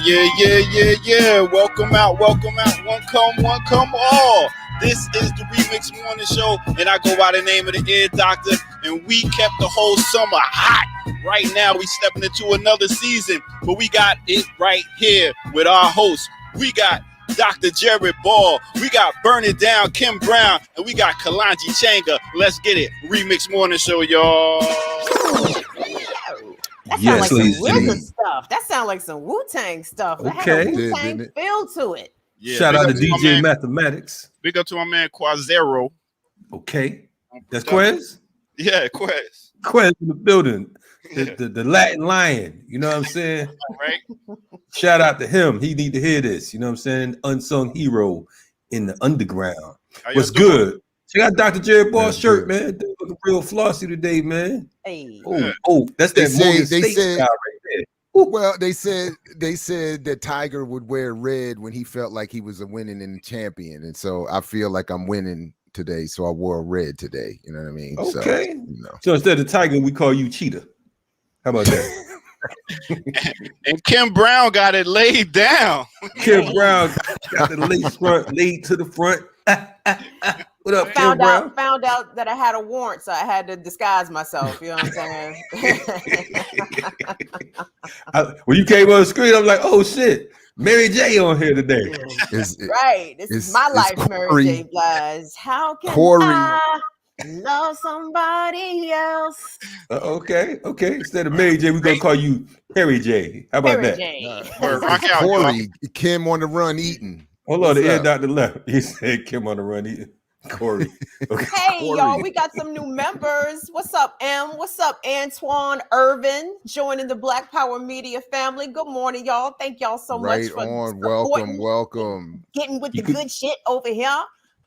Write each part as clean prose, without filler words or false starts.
Yeah. Welcome out. One come all. This is the RemiX Morning Show, and I go by the name of the Ear Doctor, and we kept the whole summer hot. Right now, we stepping into another season, but we got it right here with our host. We got Dr. Jared Ball, we got Burn It Down, Kim Brown, and we got Kalanji Changa. Let's get it. RemiX Morning Show, y'all. That sounds like some RZA stuff. That sounds like some Wu-Tang stuff. That had a Wu-Tang feel to it. Yeah, shout out to DJ Mathematics. Big up to my man Quazero. Okay. That's Quez? Yeah, Quez. Quez in the building. The Latin Lion. You know what I'm saying? Right. Shout out to him. He need to hear this. You know what I'm saying? Unsung hero in the underground. What's good? Check out Dr. Jared Ball's shirt, man. They're looking real flossy today, man. Hey. Oh, that's that Morgan State style right there. Well, they said that Tiger would wear red when he felt like he was a winning champion, and so I feel like I'm winning today, so I wore red today. You know what I mean? Okay. So instead of Tiger, we call you Cheetah. How about that? And Kim Brown got it laid down. Kim Brown got the lace front laid to the front. What up, Kim Brown? Found out that I had a warrant, so I had to disguise myself. You know what I'm saying? When you came on the screen, I'm like, oh shit, Mary J on here today. Right. This is my life, Mary J. Blige. How can I love somebody else? Okay. Instead of Mary J, we're gonna call you Harry J. How about that? Corey, Kim on the run eating. Hold on, the Ear Doctor left. He said Kim on the run eating. Corey. Okay. Hey, Corey. y'all, we got some new members. What's up, M? What's up, Antoine Irvin, joining the Black Power Media family. Good morning, y'all. Thank y'all so much for welcome. Getting with the good shit over here.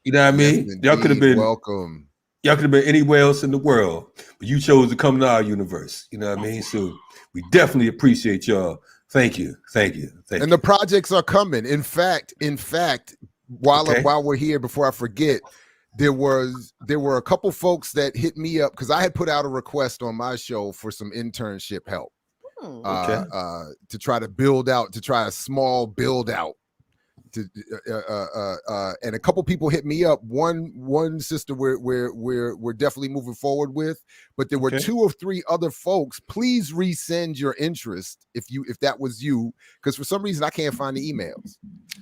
You know what I mean? Yes, y'all could have been welcome. Y'all could have been anywhere else in the world, but you chose to come to our universe. You know what I mean? So we definitely appreciate y'all. Thank you. And the projects are coming. In fact, while we're here, before I forget, there were a couple folks that hit me up because I had put out a request on my show for some internship help to try a small build out. And a couple people hit me up. One sister we're definitely moving forward with, but there were 2 or 3 other folks. Please resend your interest if that was you, because for some reason I can't find the emails.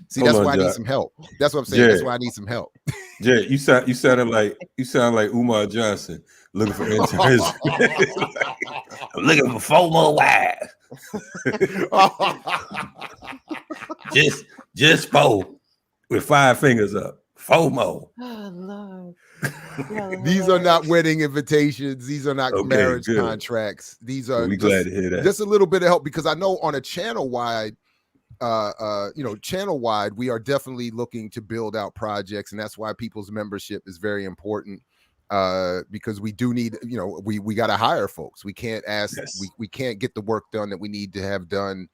See, that's why I need some help. That's what I'm saying. Jay. That's why I need some help. Jay, you sound like Umar Johnson looking for interns. I'm looking for 4 more wives. just 4 with 5 fingers up. 4 more. Oh, Lord. These are not wedding invitations. These are not marriage contracts. These are glad to hear that. Just a little bit of help, because I know on a channel wide, we are definitely looking to build out projects, and that's why people's membership is very important. Because we do need, we got to hire folks. We can't we can't get the work done that we need to have done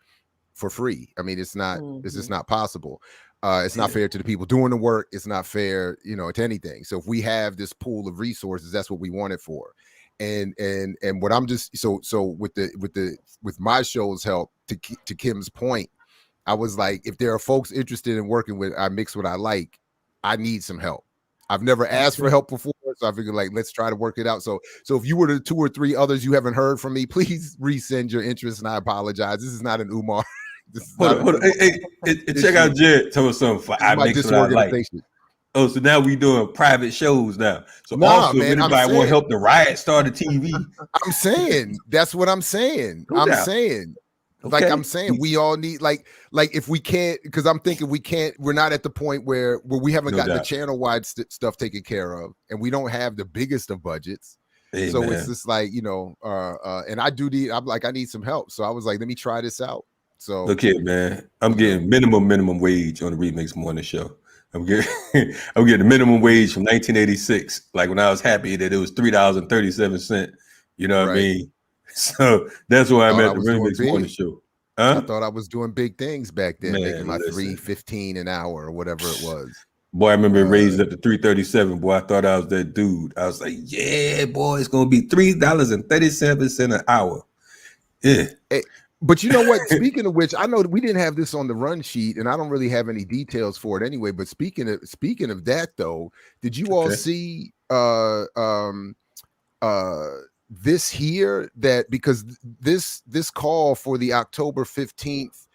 for free. I mean, it's just not possible. It's not fair to the people doing the work. It's not fair, to anything. So if we have this pool of resources, that's what we want it for. And what I'm just so with my show's help, to Kim's point, I was like, if there are folks interested in working with I Mix What I Like, I need some help. I've never asked for help before, so I figured, like, let's try to work it out. So if you were the 2 or 3 others you haven't heard from me, please resend your interest, and I apologize. This is not an Umar. Hold on. Hey, check out Jared. Tell us something for I Mix What I Like. Oh, so now we doing private shows now. So also, if anybody want help the Riot Star the TV. I'm saying that's what I'm saying. I'm saying we all need like if we can't, because I'm thinking we're not at the point where we haven't gotten the channel wide stuff taken care of, and we don't have the biggest of budgets. Hey, so it's just like, and I need some help. So I was like, let me try this out. So look here, man, I'm getting minimum wage on the RemiX Morning Show. I'm getting the minimum wage from 1986, like when I was happy that it was $3.37. You know what I mean? So that's why I'm at the RemiX Morning Show. I thought I was doing big things back then, making my $3.15 an hour or whatever it was. Boy, I remember it raised up to $3.37. Boy, I thought I was that dude. I was like, yeah, boy, it's gonna be $3.37 an hour. Yeah. But you know what? Speaking of which, I know that we didn't have this on the run sheet, and I don't really have any details for it anyway. But speaking of that, though, did you all see this here? That because this call for the October 15th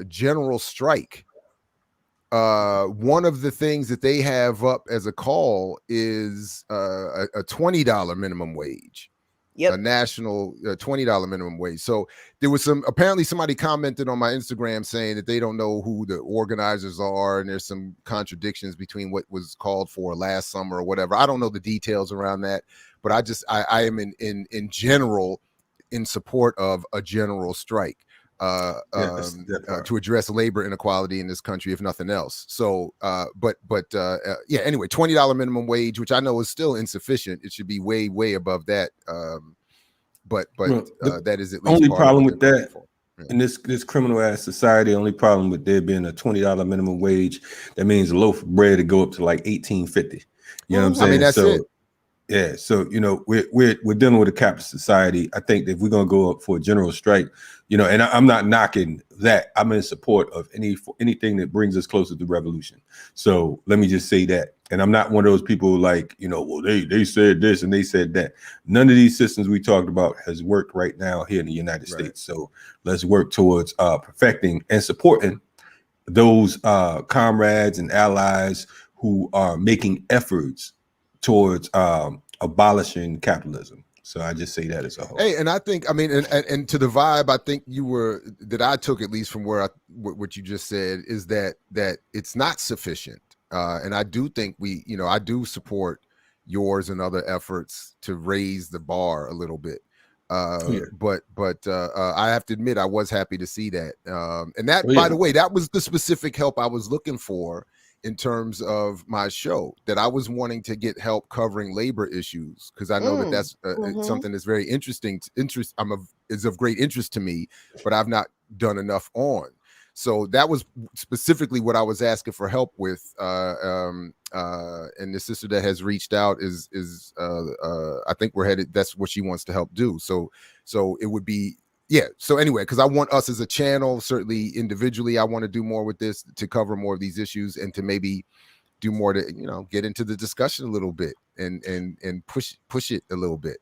general strike, one of the things that they have up as a call is a $20 minimum wage. Yep. A national $20 minimum wage. So there was apparently somebody commented on my Instagram saying that they don't know who the organizers are, and there's some contradictions between what was called for last summer or whatever. I don't know the details around that, but I am in general in support of a general strike to address labor inequality in this country, if nothing else. So anyway, $20 minimum wage, which I know is still insufficient. It should be way above that. That is at least only part problem of with that. In this criminal ass society, only problem with there being a $20 minimum wage, that means a loaf of bread to go up to like $18.50. You know what I'm saying? I mean, that's it. Yeah, so we're dealing with a capitalist society. I think that if we're gonna go up for a general strike, and I'm not knocking that. I'm in support of anything that brings us closer to revolution. So let me just say that. And I'm not one of those people like, well, they said this and they said that. None of these systems we talked about has worked right now here in the United States. So let's work towards perfecting and supporting those comrades and allies who are making efforts towards abolishing capitalism. So I just say that as a whole. Hey, and I think, I mean, and to the vibe, I think that I took, at least from what you just said, is that it's not sufficient. And I do think I do support yours and other efforts to raise the bar a little bit. But I have to admit, I was happy to see that. And that, by the way, that was the specific help I was looking for in terms of my show, that I was wanting to get help covering labor issues, because I know that's something that's very interesting. Is of great interest to me, but I've not done enough on. So that was specifically what I was asking for help with. And the sister that has reached out is I think we're headed. That's what she wants to help do. So it would be. Yeah. So anyway, because I want us as a channel, certainly individually, I want to do more with this to cover more of these issues and to maybe do more to, get into the discussion a little bit and push it a little bit.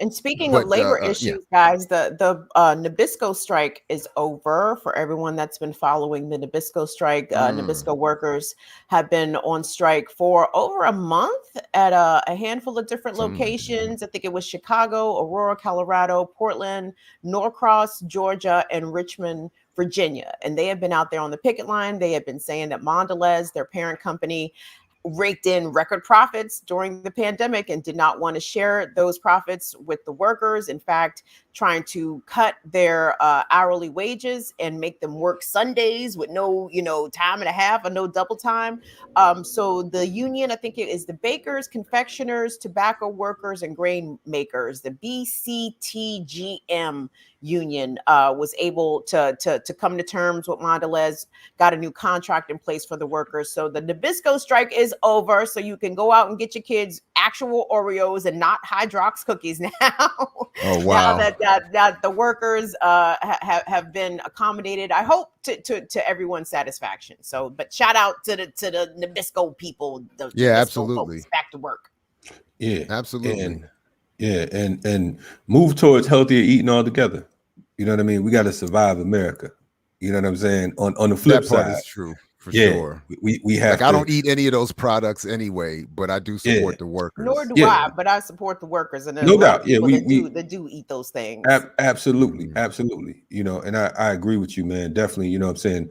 And speaking of labor issues, guys, the Nabisco strike is over. For everyone that's been following the Nabisco strike, Nabisco workers have been on strike for over a month at a handful of different locations. I think it was Chicago, Aurora, Colorado, Portland, Norcross, Georgia, and Richmond, Virginia. And they have been out there on the picket line. They have been saying that Mondelez, their parent company, raked in record profits during the pandemic and did not want to share those profits with the workers. In fact, trying to cut their hourly wages and make them work Sundays with no, time and a half or no double time. So the union, I think it is the bakers, confectioners, tobacco workers, and grain makers, the BCTGM union, was able to come to terms with Mondelez, got a new contract in place for the workers. So the Nabisco strike is over. So you can go out and get your kids actual Oreos and not Hydrox cookies now. Oh, wow. Now that the workers have been accommodated, I hope to everyone's satisfaction. So, but shout out to the Nabisco people. Absolutely. Folks, back to work. Yeah, absolutely. And move towards healthier eating altogether. You know what I mean? We got to survive America. You know what I'm saying? On the flip side, that part is true. For sure. We have I don't eat any of those products anyway, but I do support the workers. Nor do I, but I support the workers. And no doubt. Yeah, we do eat those things. Absolutely. Absolutely. And I agree with you, man. Definitely, you know what I'm saying?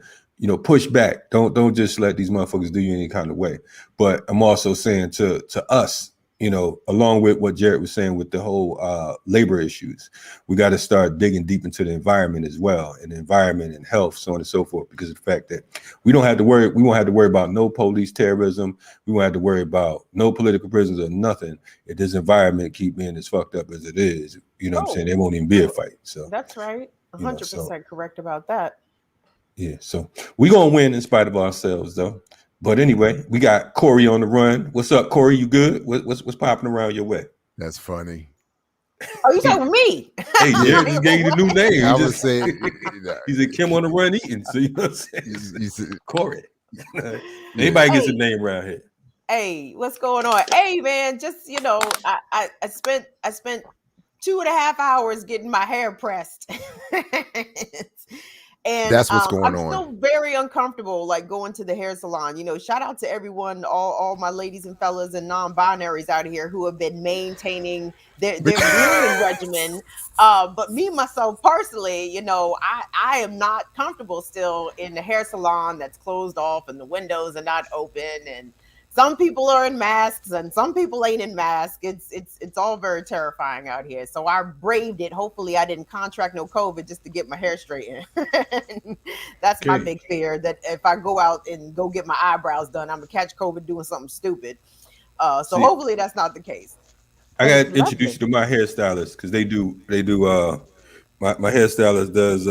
Push back. Don't just let these motherfuckers do you any kind of way. But I'm also saying to us, along with what Jared was saying with the whole labor issues, we got to start digging deep into the environment as well, and the environment and health, so on and so forth, because of the fact that we won't have to worry about no police terrorism. We won't have to worry about no political prisons or nothing if this environment keep being as fucked up as it is. You know what I'm saying? There won't even be a fight. So that's right. 100% correct about that. Yeah. So we're going to win in spite of ourselves, though. But anyway, we got Corey on the run. What's up, Corey? You good? What's popping around your way? That's funny. Oh, you talking me? Hey, Jared just gave you the new name. I would say he's a Kim on the Run eating. So you know what I'm saying? Corey. Anybody gets a name around here. Hey, what's going on? Hey, man, just I spent 2.5 hours getting my hair pressed. And that's what's going I'm still very uncomfortable, like going to the hair salon. Shout out to everyone, all my ladies and fellas and non-binaries out here who have been maintaining their grooming regimen. But me, myself, personally, I am not comfortable still in the hair salon that's closed off and the windows are not open, and some people are in masks and some people ain't in masks. It's all very terrifying out here. So I braved it. Hopefully I didn't contract no COVID just to get my hair straightened. That's my big fear, that if I go out and go get my eyebrows done, I'm gonna catch COVID doing something stupid. So hopefully that's not the case. I gotta introduce you to my hairstylist, because they do my hairstylist does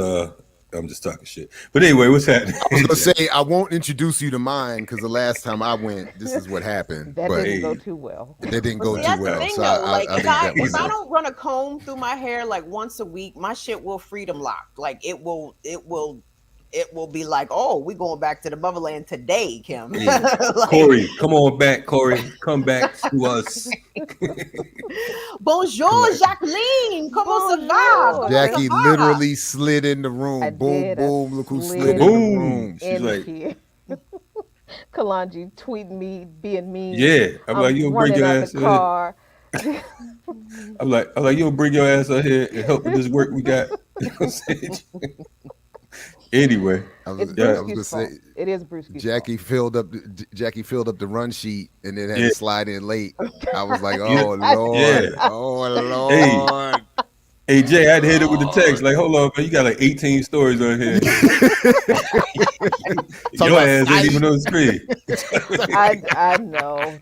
I'm just talking shit. But anyway, what's happening? I was gonna say I won't introduce you to mine, because the last time I went, this is what happened. That didn't go too well. That didn't go too well. Thing, so if I don't run a comb through my hair like once a week, my shit will freedom lock. Like it will be like, oh, we going back to the motherland today, Kim. Like, Corey, come on back, Corey. Come back to us. Bonjour, Jacqueline. Comment ça va? Jackie literally slid in the room. Boom. Look who slid in the room. She's like, Kalanji tweeting me, being mean. Yeah. I'm like, you'll bring your ass in car. I'm like, you'll bring your ass out here and help with this work we got. You know what I'm saying? Anyway, I was gonna say it is Bruce. Jackie filled up the run sheet and then had to slide in late. I was like, oh Lord, oh Lord. Hey Jay, I'd hit it with the text like, hold on, man, you got like 18 stories on here. Your ass ain't even on the screen. I know.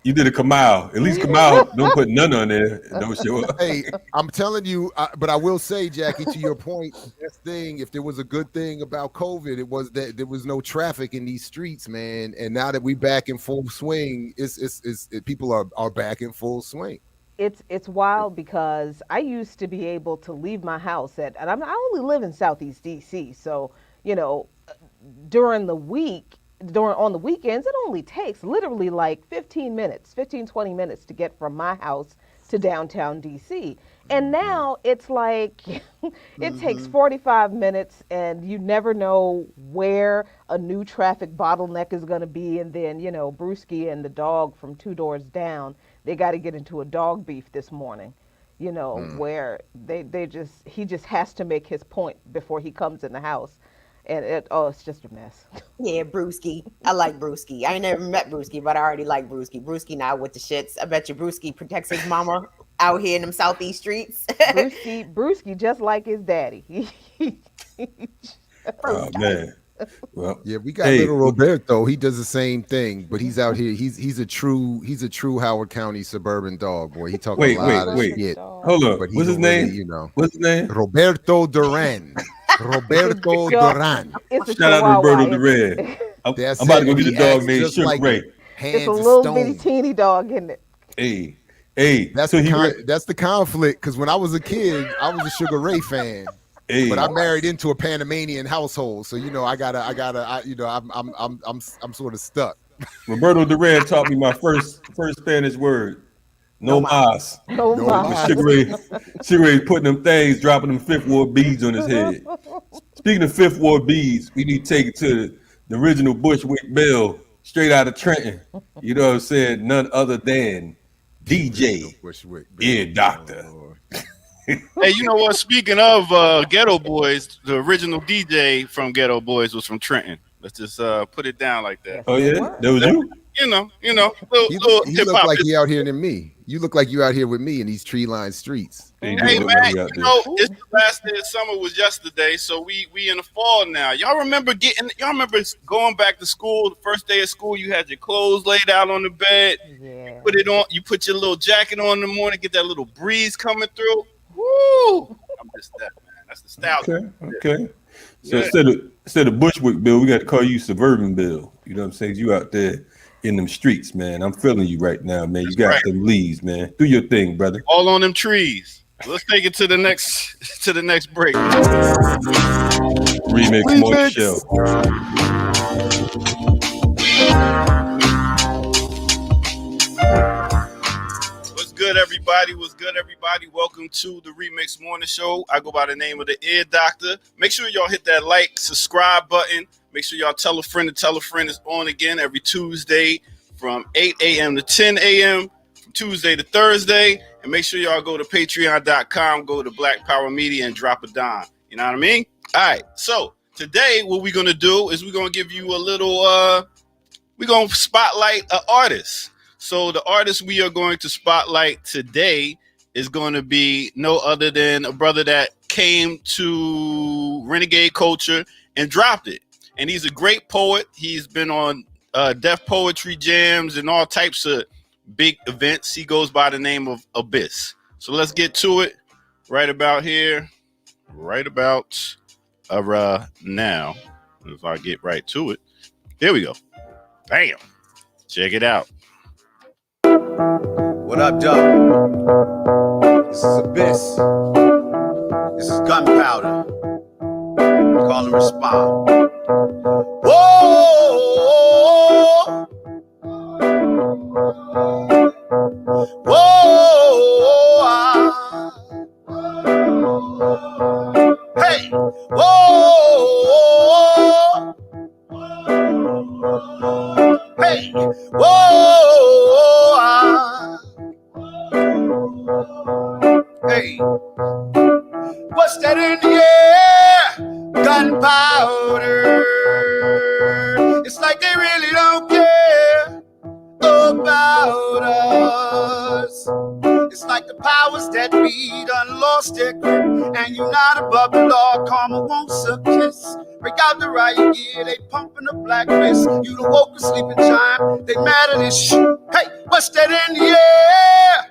You did a Kamal. At least Kamal don't put none on there. Don't show up. Hey, I'm telling you, but I will say, Jackie, to your point, the best thing, if there was a good thing about COVID, it was that there was no traffic in these streets, man. And now that we back in full swing, people are back in full swing. It's wild, because I used to be able to leave my house and I only live in Southeast DC, so during the week, on the weekends, it only takes literally like 15, 20 minutes to get from my house to downtown DC. And now it's like it takes 45 minutes, and you never know where a new traffic bottleneck is going to be. And then, Brewski and the dog from 2 doors down, they got to get into a dog beef this morning, where he just has to make his point before he comes in the house. And it's just a mess. Yeah, Brewski. I like Brewski. I ain't never met Brewski, but I already like Brewski. Brewski now with the shits. I bet you Brewski protects his mama out here in them Southeast streets. Brewski just like his daddy. Oh man. Well, yeah, we got little Roberto. He does the same thing, but he's out here. He's a true Howard County suburban dog, boy. He talks a lot of shit. Hold on. What's his name? What's his name? Roberto Duran. Roberto Duran. Shout out to Roberto Duran. I'm about to go get the dog named Sugar Ray. It's a little bitty teeny dog, isn't it? Hey. That's the conflict, because when I was a kid, I was a Sugar Ray fan. Hey. But I married into a Panamanian household, so I'm sort of stuck. Roberto Duran taught me my first Spanish word. No mas. No mas. Sugar Ray putting them things, dropping them Fifth Ward beads on his head. Speaking of Fifth Ward beads, we need to take it to the original Bushwick Bill, straight out of Trenton. You know what I'm saying? None other than DJ Ear Doctor. Hey, you know what? Speaking of Ghetto Boys, the original DJ from Ghetto Boys was from Trenton. Let's just put it down like that. Oh yeah, that was you. You know, you look like you out here than me. You look like you out here with me in these tree-lined streets. Hey man, it's the last day of summer was yesterday, so we in the fall now. Y'all remember going back to school? The first day of school, you had your clothes laid out on the bed. Yeah. Put it on. You put your little jacket on in the morning, get that little breeze coming through. Woo! I'm just that man. That's the style. Okay. So instead of Bushwick Bill, we got to call you Suburban Bill. You know what I'm saying? You out there in them streets, man. I'm feeling you right now, man. You got them leaves, man. Do your thing, brother. All on them trees. Let's take it to the next break. Remix Morning Show. What's good, everybody? Welcome to the Remix Morning Show. I go by the name of the Ear Doctor. Make sure y'all hit that like, subscribe button. Make sure y'all tell a friend to tell a friend. It's on again every Tuesday from 8 a.m. to 10 a.m. from Tuesday to Thursday. And make sure y'all go to patreon.com, go to Black Power Media and drop a dime. You know what I mean? All right. So today what we're going to do is we're going to give you a little, we're going to spotlight an artist. So the artist we are going to spotlight today is going to be no other than a brother that came to Renegade Culture and dropped it. And he's a great poet. He's been on Deaf Poetry Jams and all types of big events. He goes by the name of Abyss. So let's get to it right about here, right about now. If I get right to it. There we go. Bam. Check it out. What up, Doug? This is Abyss. This is Gunpowder. Call and respond. Whoa! Whoa! Hey! Whoa! Hey! Whoa! Hey! What's that in the air? Gunpowder. It's like they really don't care about us. It's like the powers that be done lost their grip, and you're not above the law. Karma wants a kiss. Break out the riot gear, they pumping the black fist. You the woke sleeping giant, they mad at this shit. Hey, what's that in the air?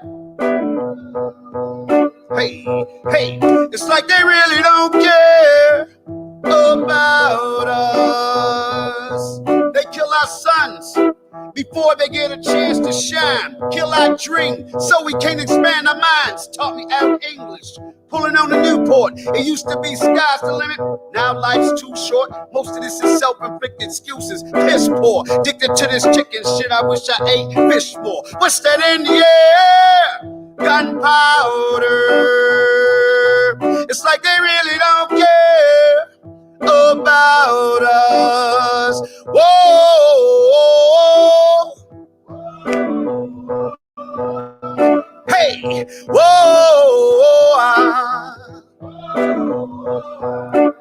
Hey, hey, it's like they really don't care about us. They kill our sons before they get a chance to shine. Kill our dream so we can't expand our minds. Taught me out English, pulling on the Newport. It used to be sky's the limit, now life's too short. Most of this is self-inflicted excuses, piss poor. Addicted to this chicken shit, I wish I ate fish more. What's that in the air? Gunpowder. It's like they really don't care about us. Whoa! Hey! Whoa!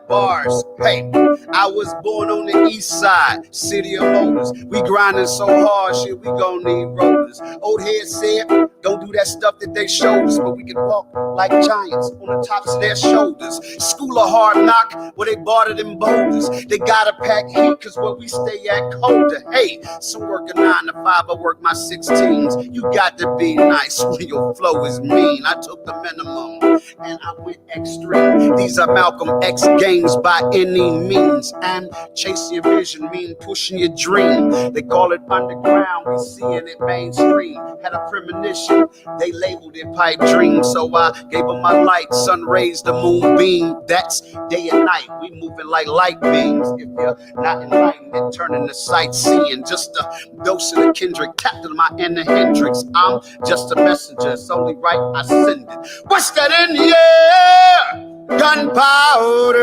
Bars. Hey, I was born on the east side, city of motors. We grinding so hard, shit, we gon' need rollers. Old head said, don't do that stuff that they showed us, but we can walk like giants on the tops of their shoulders. School of hard knock, where they bartered in boulders. They gotta pack heat, cause where we stay at colder. Hey, some work a 9 to 5, I work my 16s. You got to be nice when your flow is mean. I took the minimum, and I went extreme. These are Malcolm X games by any means. And chasing your vision mean pushing your dream. They call it underground, we seeing it mainstream. Had a premonition, they labeled it pipe dream. So I gave them my light, sun rays, the moon beam. That's day and night, we moving like light beams. If you're not enlightened, it turning to sightseeing. Just a dose of the Kendrick, captain of my inner Hendrix. I'm just a messenger, it's only right I send it. What's that in the air? Gunpowder.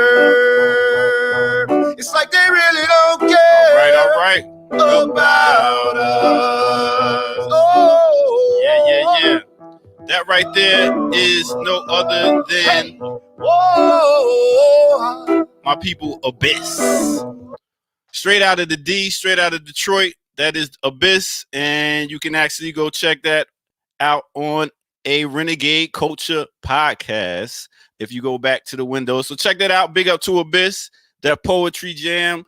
It's like they really don't care. All right. About us. Oh, Yeah. That right there is no other than my people Abyss. Straight out of the D, straight out of Detroit. That is Abyss, and you can actually go check that out on a Renegade Culture podcast if you go back to the window. So check that out. Big up to Abyss, that poetry jam.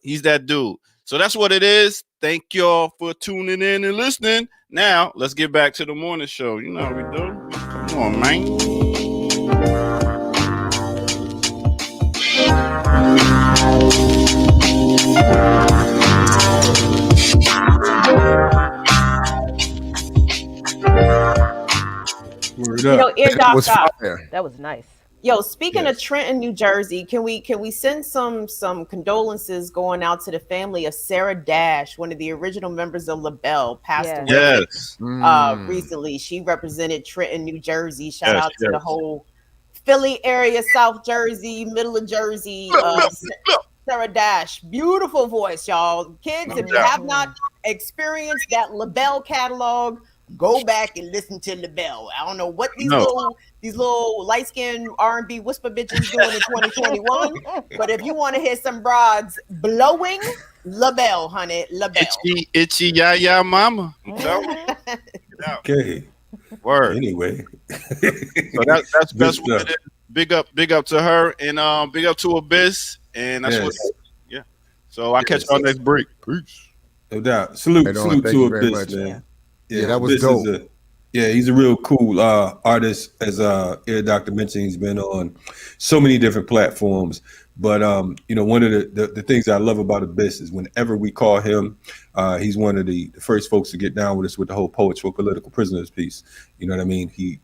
He's that dude. So that's what it is. Thank y'all for tuning in and listening. Now, let's get back to the morning show. You know how we do. Come on, man. Ear Doctor. That was nice. Yo, speaking of Trenton, New Jersey, can we send some condolences going out to the family of Sarah Dash, one of the original members of LaBelle, passed away recently. She represented Trenton, New Jersey. Shout out to the whole Philly area, South Jersey, middle of Jersey. Sarah Dash, beautiful voice, y'all. Kids, if you have not experienced that LaBelle catalog, go back and listen to LaBelle. I don't know what these little light-skinned R&B whisper bitches doing in 2021, but if you want to hear some broads blowing, LaBelle, honey, LaBelle. Itchy ya mama. Okay. Word. Anyway, so that's best. Big up to her, and big up to Abyss, and that's what. Yeah. So I'll catch y'all next break. Peace. No doubt. Salute to Abyss, man. Yeah, that was dope. He's a real cool artist. As Ear Doctor mentioned, he's been on so many different platforms. But one of the things I love about Abyss is whenever we call him, he's one of the first folks to get down with us with the whole Poets for Political Prisoners piece. You know what I mean? He,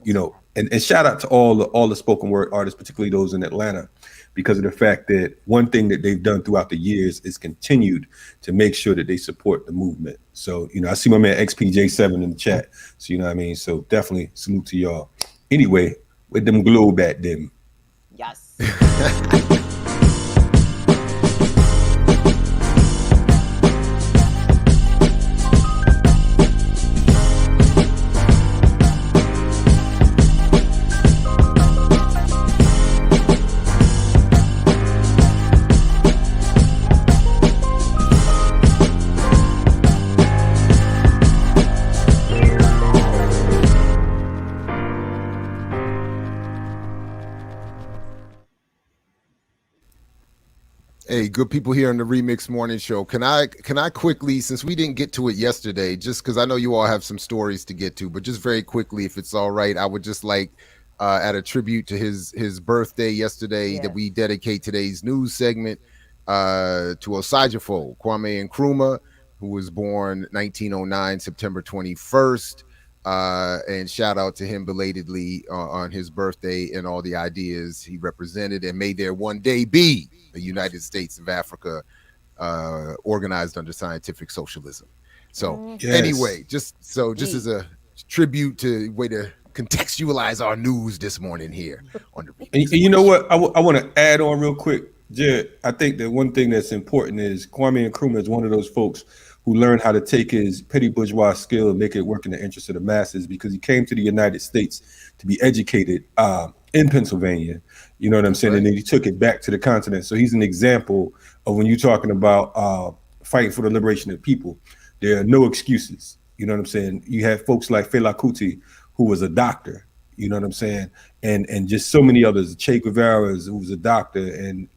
and shout out to all the spoken word artists, particularly those in Atlanta, because of the fact that one thing that they've done throughout the years is continued to make sure that they support the movement. So, I see my man XPJ7 in the chat. So, you know what I mean? So definitely salute to y'all. Anyway, with them globe at them. Yes. Hey, good people here on the Remix Morning Show. Can I quickly, since we didn't get to it yesterday, just because I know you all have some stories to get to, but just very quickly, if it's all right, I would just like add a tribute to his birthday yesterday that we dedicate today's news segment to Osajifo, Kwame Nkrumah, who was born 1909, September 21st. And shout out to him belatedly on his birthday and all the ideas he represented, and may there one day be a United States of Africa organized under scientific socialism. So anyway, just as a tribute to way to contextualize our news this morning here on the and you know what I want to add on real quick, Jared. I think that one thing that's important is Kwame Nkrumah is one of those folks who learned how to take his petty bourgeois skill and make it work in the interest of the masses, because he came to the United States to be educated in Pennsylvania. You know what I'm saying? Right. And then he took it back to the continent. So he's an example of when you're talking about fighting for the liberation of people, there are no excuses. You know what I'm saying? You have folks like Fela Kuti, who was a doctor, you know what I'm saying? And just so many others, Che Guevara, who was a doctor, and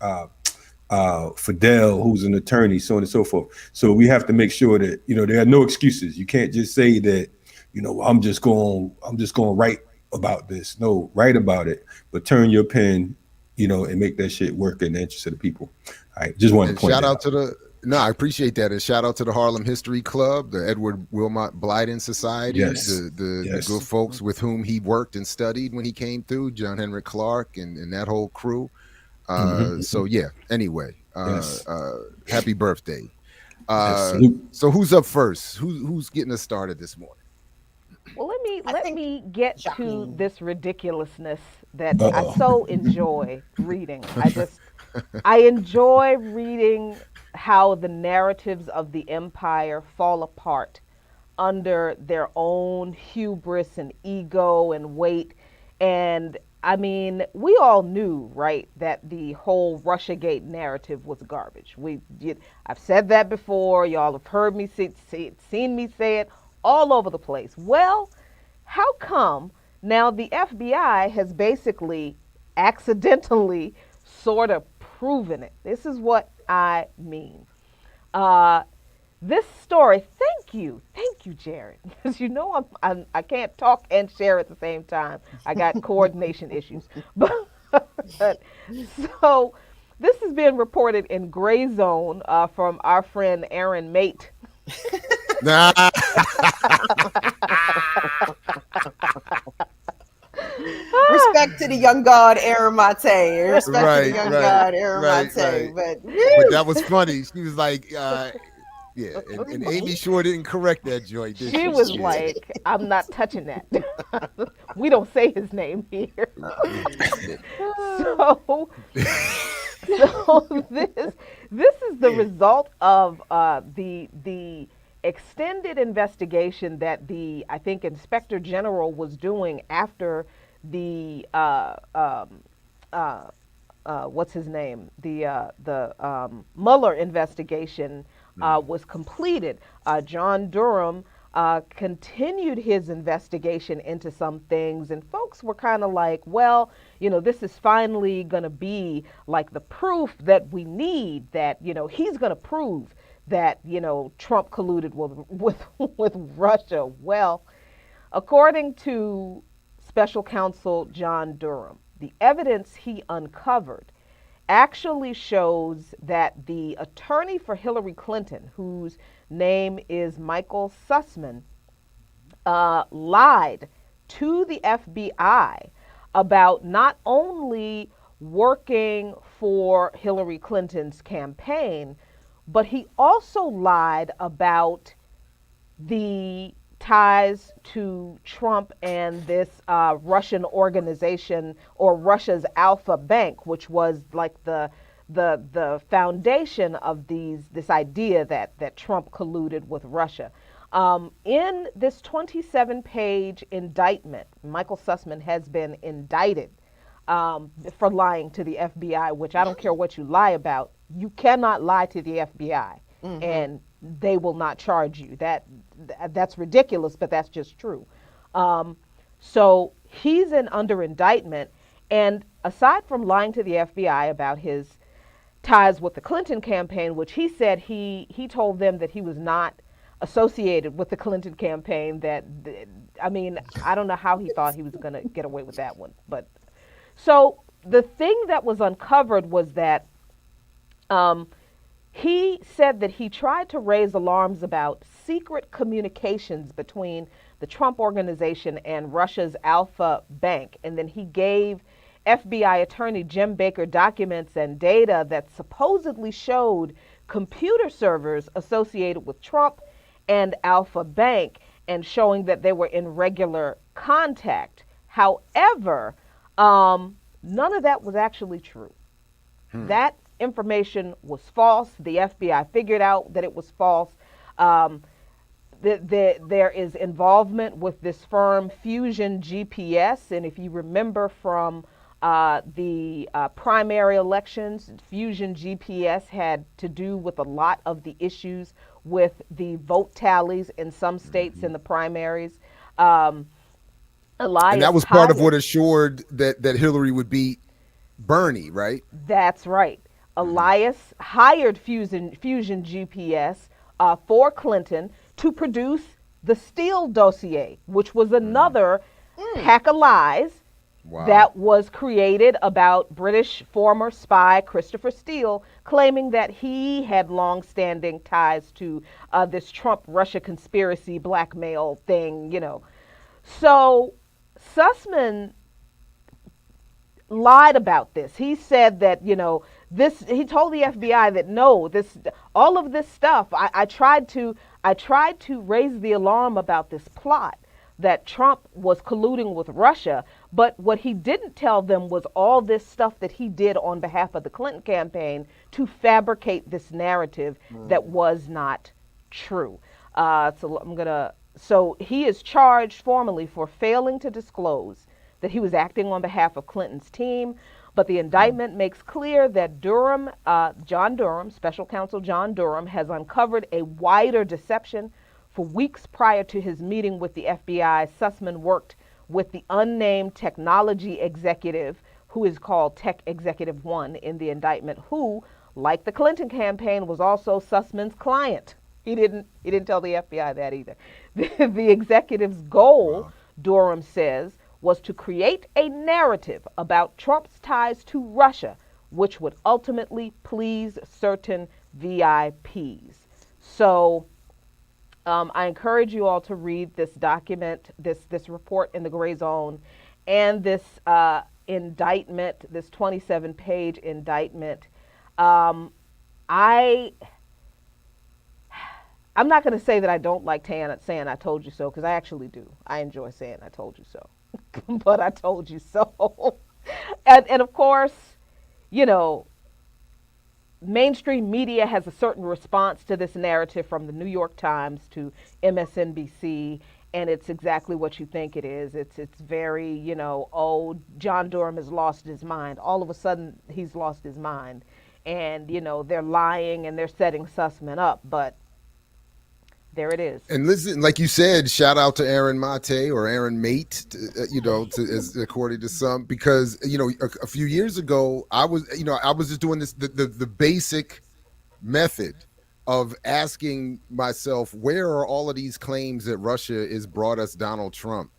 Fidel, who's an attorney, so on and so forth. So we have to make sure that, there are no excuses. You can't just say that, I'm just going to write about this. No, write about it, but turn your pen, and make that shit work in the interest of the people. All right, just wanted to point shout out to I appreciate that. And shout out to the Harlem History Club, the Edward Wilmot Blyden Society, the good folks with whom he worked and studied when he came through, John Henrik Clark and that whole crew. So yeah, anyway, happy birthday. So who's up first? Who's getting us started this morning? Well, let me get to this ridiculousness that I so enjoy reading. I enjoy reading how the narratives of the empire fall apart under their own hubris and ego and weight. And I mean, we all knew, right, that the whole Russiagate narrative was garbage. I've said that before. Y'all have heard me seen me say it all over the place. Well, how come now the FBI has basically accidentally sort of proven it? This is what I mean. This story, thank you, Jared, because I can't talk and share at the same time. I got coordination issues. But so this has been reported in Gray Zone from our friend Aaron Mate. respect to the young god Aaron Mate. Respect to the young god Aaron Mate. But that was funny. She was like, yeah, and Amy Shore didn't correct that joint. Did She was like, I'm not touching that. We don't say his name here. So this is the result of the extended investigation that I think Inspector General was doing after the what's his name, the Mueller investigation was completed. John Durham continued his investigation into some things, and folks were kind of like, well, this is finally going to be like the proof that we need, that he's going to prove that Trump colluded with Russia. Well, according to Special Counsel John Durham, the evidence he uncovered actually shows that the attorney for Hillary Clinton, whose name is Michael Sussman, lied to the FBI about not only working for Hillary Clinton's campaign, but he also lied about the ties to Trump and this Russian organization, or Russia's Alpha Bank, which was like the foundation of this idea that Trump colluded with Russia. In this 27-page indictment, Michael Sussman has been indicted for lying to the FBI, which I don't care what you lie about. You cannot lie to the FBI, and they will not charge you. That's ridiculous, but that's just true. So he's under indictment, and aside from lying to the FBI about his ties with the Clinton campaign, which he said he told them that he was not associated with the Clinton campaign, I don't know how he thought he was going to get away with that one. But so the thing that was uncovered was that he said that he tried to raise alarms about secret communications between the Trump organization and Russia's Alpha Bank. And then he gave FBI attorney Jim Baker documents and data that supposedly showed computer servers associated with Trump and Alpha Bank, and showing that they were in regular contact. However, none of that was actually true. That information was false. The FBI figured out that it was false. There is involvement with this firm Fusion GPS, and if you remember from the primary elections, Fusion GPS had to do with a lot of the issues with the vote tallies in some states in the primaries. And that was part of what assured that Hillary would beat Bernie, right? That's right. Elias hired Fusion GPS for Clinton to produce the Steele dossier, which was another pack of lies that was created about British former spy Christopher Steele, claiming that he had long-standing ties to this Trump-Russia conspiracy blackmail thing, So Sussman lied about this. He said that, he told the FBI that all of this stuff, I tried to raise the alarm about this plot that Trump was colluding with Russia, but what he didn't tell them was all this stuff that he did on behalf of the Clinton campaign to fabricate this narrative that was not true. So he is charged formally for failing to disclose that he was acting on behalf of Clinton's team, but the indictment makes clear that John Durham, Special Counsel John Durham, has uncovered a wider deception. For weeks prior to his meeting with the FBI, Sussman worked with the unnamed technology executive, who is called Tech Executive 1 in the indictment, who, like the Clinton campaign, was also Sussman's client. He didn't tell the FBI that either. The executive's goal, Durham says, was to create a narrative about Trump's ties to Russia, which would ultimately please certain VIPs. So I encourage you all to read this document, this report in the Gray Zone, and this indictment, this 27-page indictment. Um, I I'm not going to say that I don't like saying I told you so, because I actually do. I enjoy saying I told you so. But I told you so. And of course, you know, mainstream media has a certain response to this narrative, from the New York Times to MSNBC, and it's exactly what you think it is. It's very, oh, John Durham has lost his mind. All of a sudden, he's lost his mind. And, they're lying and they're setting Sussman up. But there it is. And listen, like you said, shout out to Aaron Mate or Aaron Mate, as according to some, because a few years ago I was just doing this the basic method of asking myself, where are all of these claims that Russia has brought us Donald Trump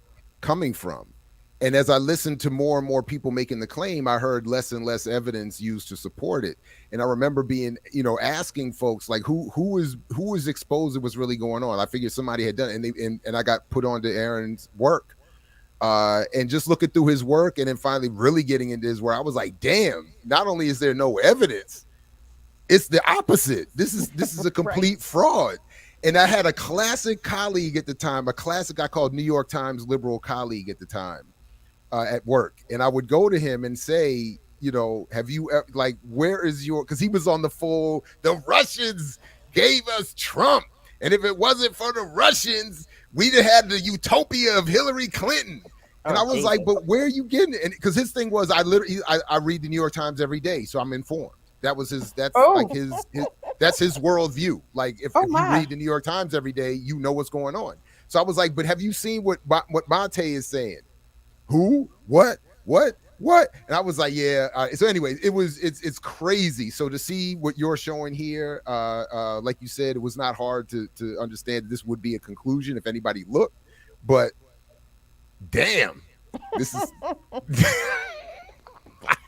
coming from? And as I listened to more and more people making the claim, I heard less and less evidence used to support it. And I remember being, asking folks like, who is exposed to what's really going on. I figured somebody had done it, and I got put on to Aaron's work, and just looking through his work, and then finally really getting into his work, I was like, damn! Not only is there no evidence, it's the opposite. This is a complete fraud. And I had a classic colleague at the time, I called New York Times liberal colleague at the time. At work, and I would go to him and say, have you where is your, because he was on the Russians gave us Trump, and if it wasn't for the Russians, we'd have had the utopia of Hillary Clinton. And I was like, but where are you getting it? And because his thing was, I read the New York Times every day, so I'm informed. That was his that's his worldview. Like if you read the New York Times every day, you know what's going on. So I was like, but have you seen what Mate is saying? Who? What? And I was like, yeah. So anyway, it's crazy. So to see what you're showing here, like you said, it was not hard to understand this would be a conclusion if anybody looked. But damn, this is.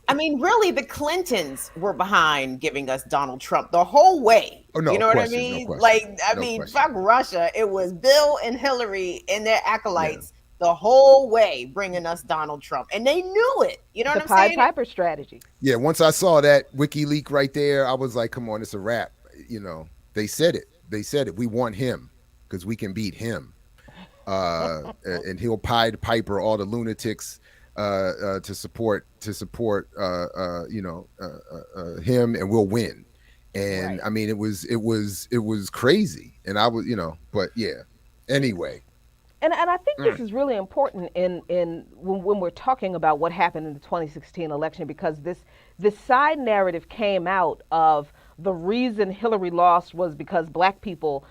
I mean, really, the Clintons were behind giving us Donald Trump the whole way. Oh, no, you know what I mean? Fuck Russia. It was Bill and Hillary and their acolytes. Yeah. The whole way bringing us Donald Trump, and they knew it. You know what I'm saying? The Pied Piper strategy. Yeah, once I saw that WikiLeaks right there, I was like, "Come on, it's a wrap." They said it. We want him because we can beat him, and he'll Pied Piper all the lunatics to support him, and we'll win. And right. I mean, it was crazy, and I was but yeah. Anyway. And I think this is really important in when we're talking about what happened in the 2016 election, because this side narrative came out of the reason Hillary lost was because black people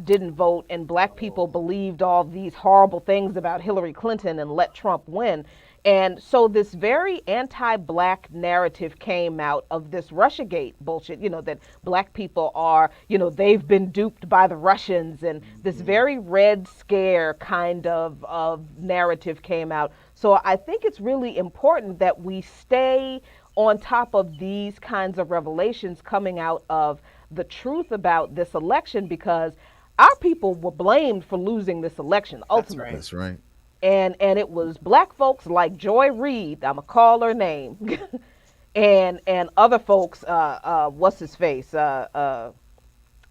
didn't vote, and black people believed all these horrible things about Hillary Clinton and let Trump win. And so this very anti-black narrative came out of this Russiagate bullshit, that black people are, they've been duped by the Russians, and this very Red Scare kind of narrative came out. So I think it's really important that we stay on top of these kinds of revelations coming out of the truth about this election, because our people were blamed for losing this election ultimately. That's right. And it was black folks like Joy Reid, I'm gonna call her name, and other folks, what's his face, Roland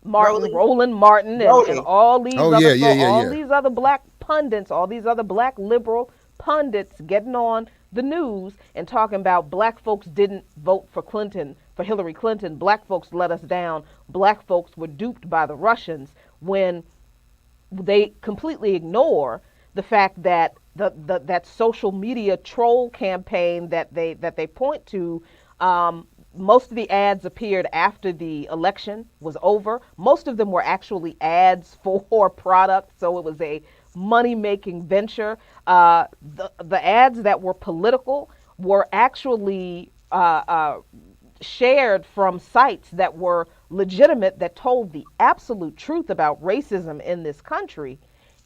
Martin, and all these these other black pundits, all these other black liberal pundits getting on the news and talking about black folks didn't vote for Hillary Clinton, black folks let us down, black folks were duped by the Russians, when they completely ignore the fact that that social media troll campaign that they point to, most of the ads appeared after the election was over. Most of them were actually ads for products, so it was a money-making venture. The ads that were political were actually shared from sites that were legitimate, that told the absolute truth about racism in this country.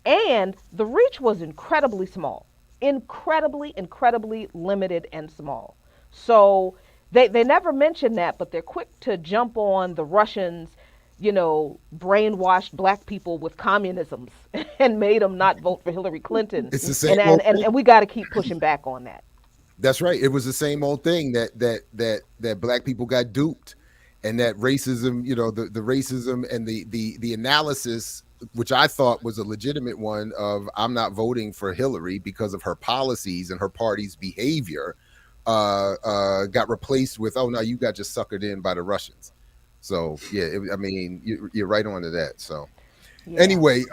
And the reach was incredibly small, incredibly limited and small. So they never mention that, but they're quick to jump on the Russians, brainwashed black people with communisms and made them not vote for Hillary Clinton. It's the same. And we got to keep pushing back on that. That's right. It was the same old thing that black people got duped, and that racism, the racism and the analysis, which I thought was a legitimate one, of I'm not voting for Hillary because of her policies and her party's behavior, got replaced with, oh no, you got just suckered in by the Russians. So yeah, I mean, you're right on to that. So anyway,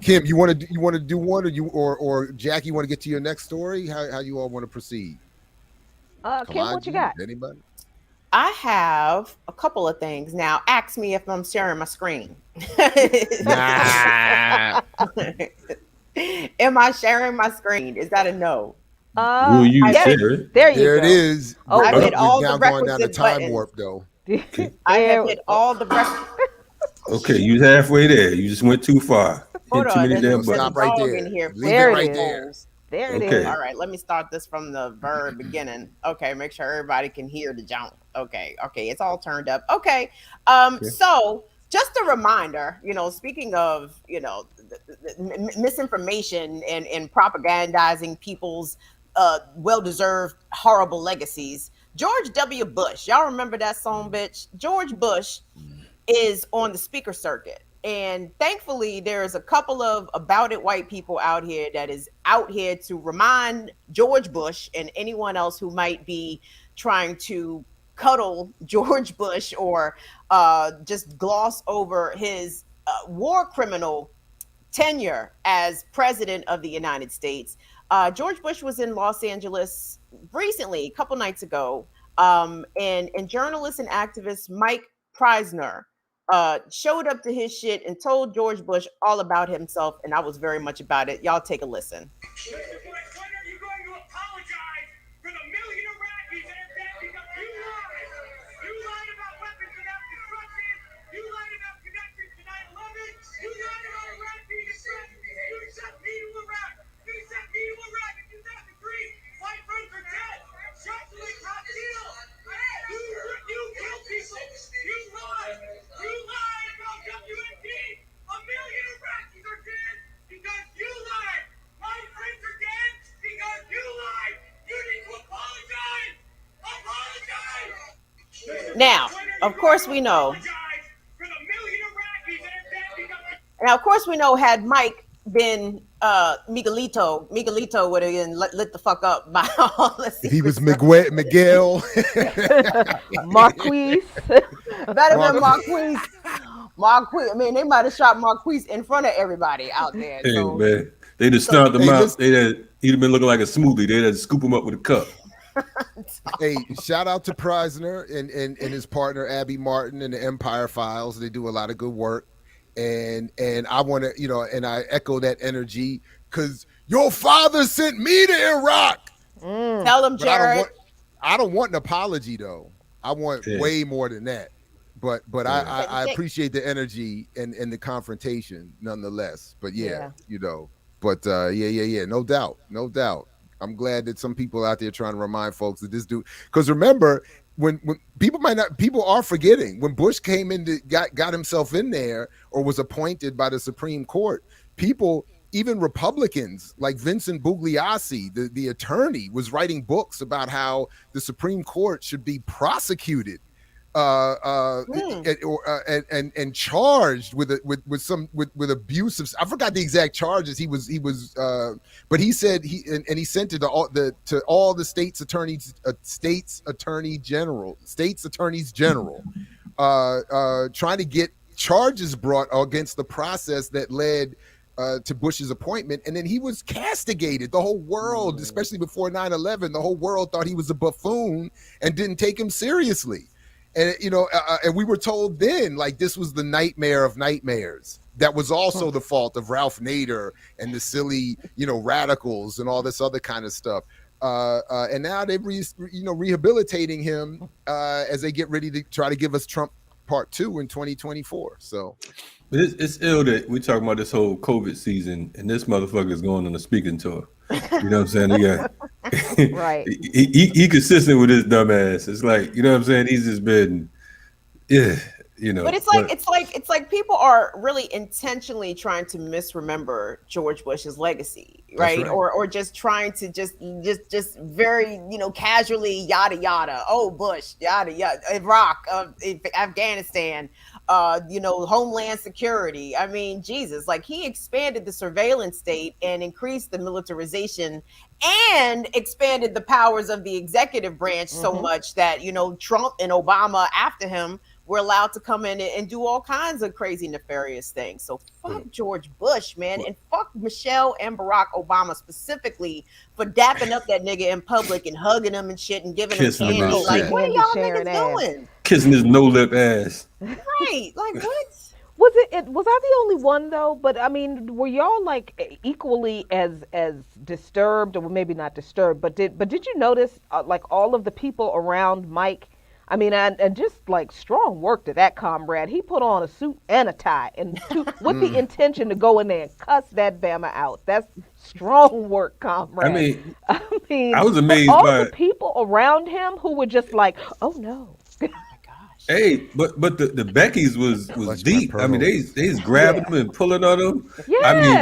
Kim, you want to do one, or Jackie, you want to get to your next story? How you all want to proceed? Kim, what you got? Anybody? I have a couple of things. Now, ask me if I'm sharing my screen. Nah. Am I sharing my screen? Is that a no? Will you share it? There it is. Oh, I've hit all now the going down the requisite time buttons. warp, though. I have hit all the requisite. Okay, you halfway there. You just went too far. Hold Hit too on, many damn stop buttons. right dog there. in here. Leave There it it right is. there. There it Okay. is. All right, let me start this from the very beginning. Okay, make sure everybody can hear the jump. Okay, it's all turned up. Okay, so just a reminder, speaking of, the misinformation and propagandizing people's well-deserved horrible legacies. George W. Bush, y'all remember that song, bitch? George Bush is on the speaker circuit. And thankfully, there's a couple of about it white people out here that is out here to remind George Bush and anyone else who might be trying to cuddle George Bush or just gloss over his war criminal tenure as president of the United States. George Bush was in Los Angeles recently, a couple nights ago, and journalist and activist Mike Preisner showed up to his shit and told George Bush all about himself, and I was very much about it. Y'all take a listen. Mr. Bush, when are you going to apologize for the million Iraqis that are dead because you lied? You lied about weapons without destruction. You lied about connections to 9/11. You lied about Iraq being a threat. You sent me to Iraq. You sent me to Iraq in 2003. My friends are dead. Shots like top deal. You killed people. You lied. You lied about WMD. A million Iraqis are dead because you lied. My friends are dead because you lied. You need to apologize. Apologize. Now, of course, we know. For the million Iraqis that are dead because. Now, of course, we know had Mike been Miguelito would have been lit the fuck up by all the secret. He was Miguel. Marquise. Better than Marquise. I mean, they might have shot Marquise in front of everybody out there. Hey, So. man. They just stomped him out. He'd have been looking like a smoothie. They'd have scoop him up with a cup. Hey, shout out to Preisner and his partner Abby Martin and the Empire Files. They do a lot of good work. And I want to, and I echo that energy because your father sent me to Iraq. Tell them, Jared. I don't want an apology though. I want way more than that. But I appreciate the energy and the confrontation nonetheless. But But no doubt. I'm glad that some people out there trying to remind folks that this dude, because remember when people are forgetting when Bush came in got himself in there or was appointed by the Supreme Court, people, even Republicans like Vincent Bugliosi, the attorney, was writing books about how the Supreme Court should be prosecuted and charged with abuse of, I forgot the exact charges he was but he said he sent it to all the states attorneys general trying to get charges brought against the process that led to Bush's appointment, and then he was castigated. The whole world, especially before 9/11, the whole world thought he was a buffoon and didn't take him seriously. And and we were told then, like, this was the nightmare of nightmares. That was also the fault of Ralph Nader and the silly, radicals and all this other kind of stuff. And now they're rehabilitating him as they get ready to try to give us Trump Part 2 in 2024. So it's ill that we talking about this whole COVID season and this motherfucker is going on a speaking tour. You know what I'm saying? Yeah. Right. He consistent with his dumb ass. It's like, you know what I'm saying? He's just been, But it's like people are really intentionally trying to misremember George Bush's legacy, right? Or just trying to just very casually yada yada. Oh, Bush, yada yada. Iraq, Afghanistan, Homeland Security. I mean, Jesus, like he expanded the surveillance state and increased the militarization and expanded the powers of the executive branch so much that Trump and Obama after him were allowed to come in and do all kinds of crazy nefarious things. So fuck George Bush, man, and fuck Michelle and Barack Obama specifically for dapping up that nigga in public and hugging him and shit and giving him candles. Like, what are y'all niggas doing? Kissing his no-lip ass. Right, like what? Was I the only one though? But I mean, were y'all like equally as disturbed, or maybe not disturbed? But did you notice like all of the people around Mike? I mean, and just like strong work to that comrade. He put on a suit and a tie, and with the intention to go in there and cuss that Bama out. That's strong work, comrade. I mean, I was amazed all by the people around him who were just like, "Oh no." Hey, but the Beckys was deep. I mean, they grabbing him and pulling on him. Yeah. I mean,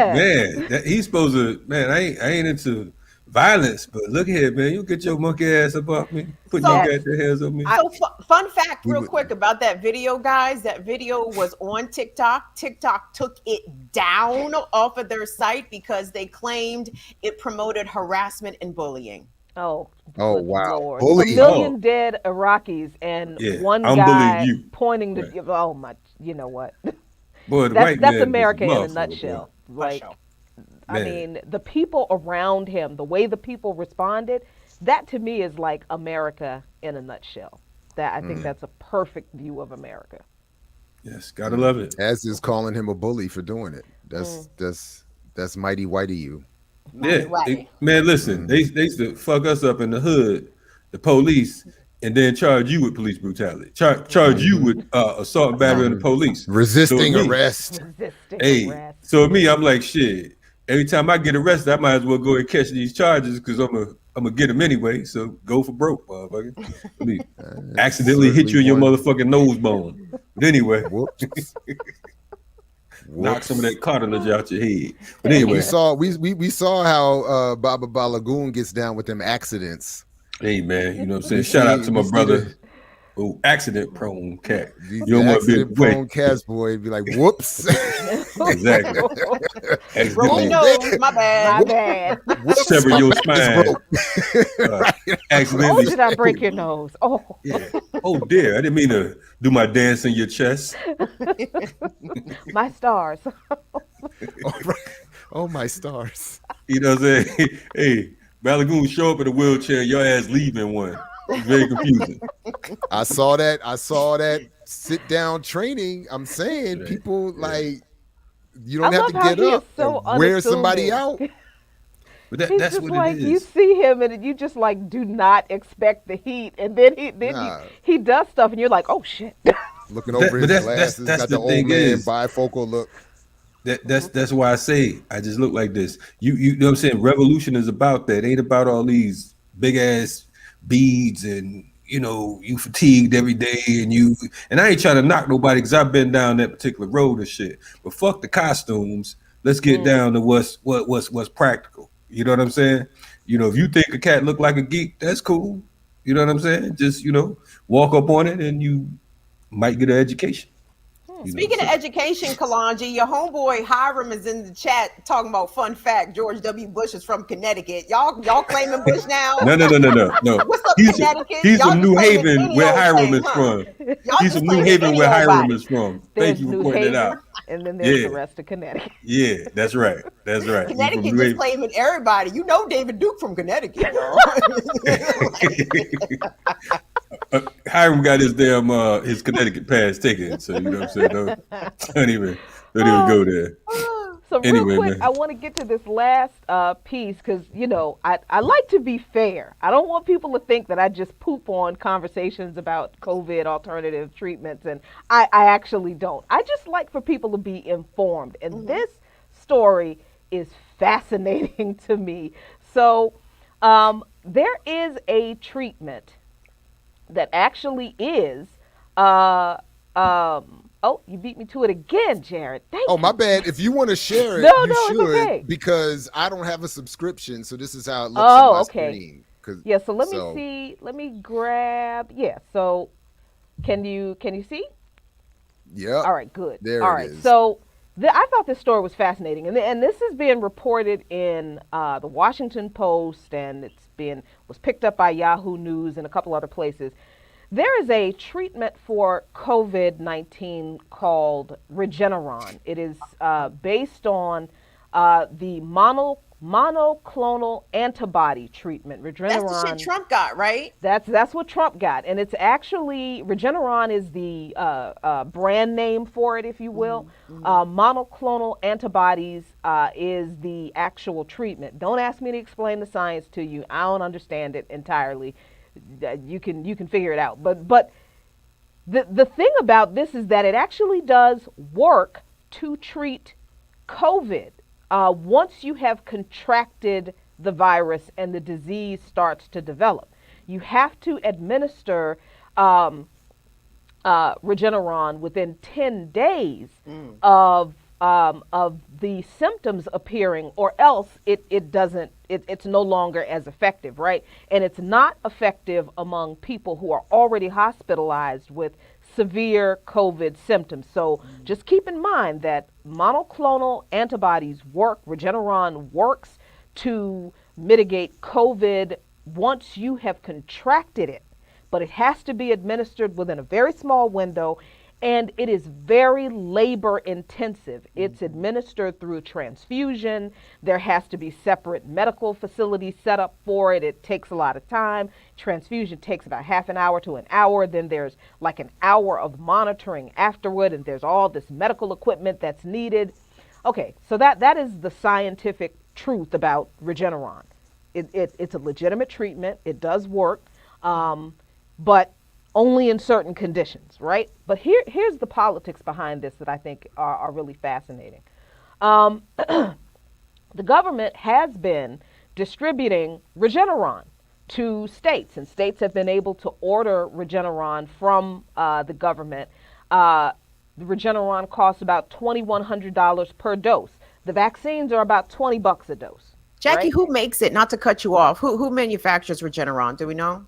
man, he's supposed to. Man, I ain't into violence, but look here, man, you get your monkey ass up off me, put your goddamn hands on me. So fun fact, real quick about that video, guys. That video was on TikTok. TikTok took it down off of their site because they claimed it promoted harassment and bullying. Oh wow! Lord. A million dead Iraqis and one guy pointing to oh my, you know what? Boy, that's America in a nutshell. Like, I mean, the people around him, the way the people responded, that to me is like America in a nutshell. That I think that's a perfect view of America. Yes, gotta love it. As is calling him a bully for doing it. That's mighty white of you. Man, listen, they used to fuck us up in the hood, the police, and then charge you with police brutality. Charge you with assault and battery on the police. Resisting arrest. So me, I'm like, shit. Every time I get arrested, I might as well go and catch these charges because I'm gonna get them anyway. So go for broke, motherfucker. I mean, accidentally hit you in your motherfucking nose bone. But anyway, knock some of that cartilage out your head. But anyway, we saw how Baba Balagoon gets down with them accidents. Hey man, you know what I'm saying? Shout out to my brother. Accident prone cat. You don't want to be prone cats, boy. Be like, whoops. Exactly. Broken nose, my bad. Sever your spine. Accidentally. Oh, did I break your nose? Oh. Yeah. Oh dear, I didn't mean to do my dance in your chest. My stars. Oh my stars. You know what I'm saying? Hey, Balagoon show up in a wheelchair, your ass leaving one. It's very confusing. I saw that sit down training. I'm saying people like you don't have to get up and wear somebody out. But that's what like, it is. You see him and you just like do not expect the heat, and then he does stuff and you're like, oh shit. Looking over his glasses, got the old man bifocal look. That's why I say I just look like this. You know what I'm saying? Revolution is about that. It ain't about all these big ass beads and you fatigued every day and I ain't trying to knock nobody because I've been down that particular road and shit. But fuck the costumes. Let's get down to what's practical. You know what I'm saying? If you think a cat look like a geek, that's cool. You know what I'm saying? Just walk up on it and you might get an education. Speaking of education, Kalanji, your homeboy Hiram is in the chat talking about fun fact. George W. Bush is from Connecticut. Y'all claiming Bush now? No. What's up, Connecticut? He's from New Haven, where Hiram is from. He's from New Haven, where Hiram is from. Thank you for pointing it out. And then there's the rest of Connecticut. Yeah, that's right. Connecticut just claiming everybody. David Duke from Connecticut, y'all. Hiram got his damn his Connecticut pass taken, so you know what I'm saying. Don't even go there. So anyway, real quick, I want to get to this last piece because I like to be fair. I don't want people to think that I just poop on conversations about COVID alternative treatments, and I actually don't. I just like for people to be informed, and this story is fascinating to me. So there is a treatment that actually is Oh, you beat me to it again, Jared. Thank you. Oh, my bad. If you want to share it, No, you should, it's okay. because I don't have a subscription, so this is how it looks on my screen. Yeah, so let me see. Let me grab. Yeah, so can you see? Yeah. All right, good. There All it right, is. so I thought this story was fascinating, and this is being reported in the Washington Post, and was picked up by Yahoo News and a couple other places. There is a treatment for COVID-19 called Regeneron. It is based on the monoclonal antibody treatment. Regeneron. That's the shit Trump got, right? That's what Trump got, and it's actually Regeneron is the brand name for it, if you will. Monoclonal antibodies is the actual treatment. Don't ask me to explain the science to you. I don't understand it entirely. You can figure it out. But the thing about this is that it actually does work to treat COVID. Once you have contracted the virus and the disease starts to develop, you have to administer Regeneron within 10 days of the symptoms appearing, or else it's no longer as effective, right? And it's not effective among people who are already hospitalized with severe COVID symptoms. So just keep in mind that monoclonal antibodies work. Regeneron works to mitigate COVID once you have contracted it, but it has to be administered within a very small window, and it is very labor intensive. It's administered through transfusion. There has to be separate medical facilities set up for it. It takes a lot of time. Transfusion takes about half an hour to an hour. Then there's like an hour of monitoring afterward, and there's all this medical equipment that's needed. Okay, so that is the scientific truth about Regeneron. It's a legitimate treatment. It does work, but only in certain conditions, right? But here's the politics behind this that I think are really fascinating. The government has been distributing Regeneron to states, and states have been able to order Regeneron from the government. The Regeneron costs about $2,100 per dose. The vaccines are about $20 a dose. Jackie, right? Who makes it? Not to cut you off. Who manufactures Regeneron? Do we know?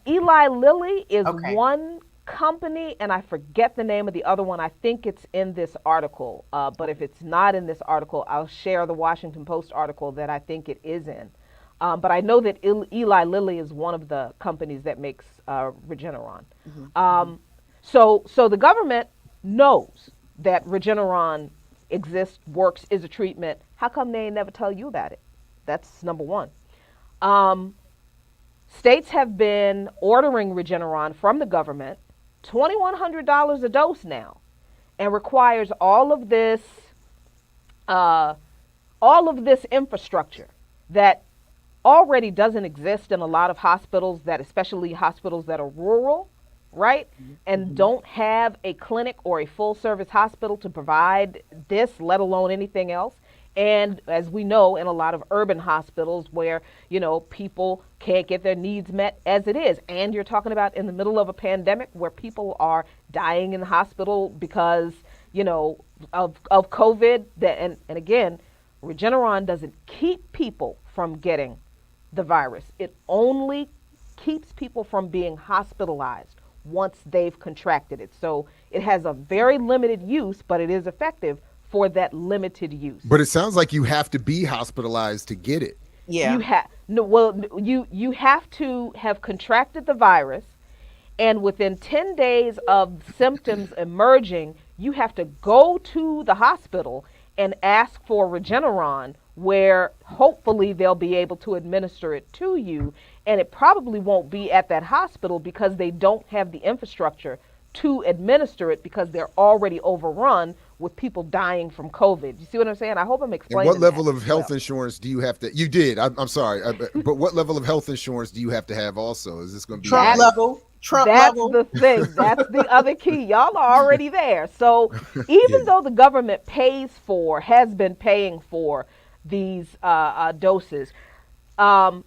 Eli Lilly is one company, and I forget the name of the other one. I think it's in this article. But if it's not in this article, I'll share the Washington Post article that I think it is in. But I know that Eli Lilly is one of the companies that makes Regeneron. So the government knows that Regeneron exists, works, is a treatment. How come they never tell you about it? That's number one. States have been ordering Regeneron from the government, $2,100 a dose now, and requires all of this infrastructure that already doesn't exist in a lot of hospitals, especially hospitals that are rural, right? And don't have a clinic or a full service hospital to provide this, let alone anything else. And as we know, in a lot of urban hospitals where, people can't get their needs met as it is. And you're talking about in the middle of a pandemic where people are dying in the hospital because, of COVID. And again, Regeneron doesn't keep people from getting the virus. It only keeps people from being hospitalized once they've contracted it. So it has a very limited use, but it is effective for that limited use. But it sounds like you have to be hospitalized to get it. Yeah. You have to have contracted the virus, and within 10 days of symptoms emerging, you have to go to the hospital and ask for Regeneron, where hopefully they'll be able to administer it to you. And it probably won't be at that hospital because they don't have the infrastructure to administer it because they're already overrun with people dying from COVID. You see what I'm saying? I hope I'm explaining. And what level of health insurance do you have to? You did. I'm sorry, but what level of health insurance do you have to have? Also, is this going to be Trump level? That's the thing. That's the other key. Y'all are already there. So even though the government has been paying for these doses, the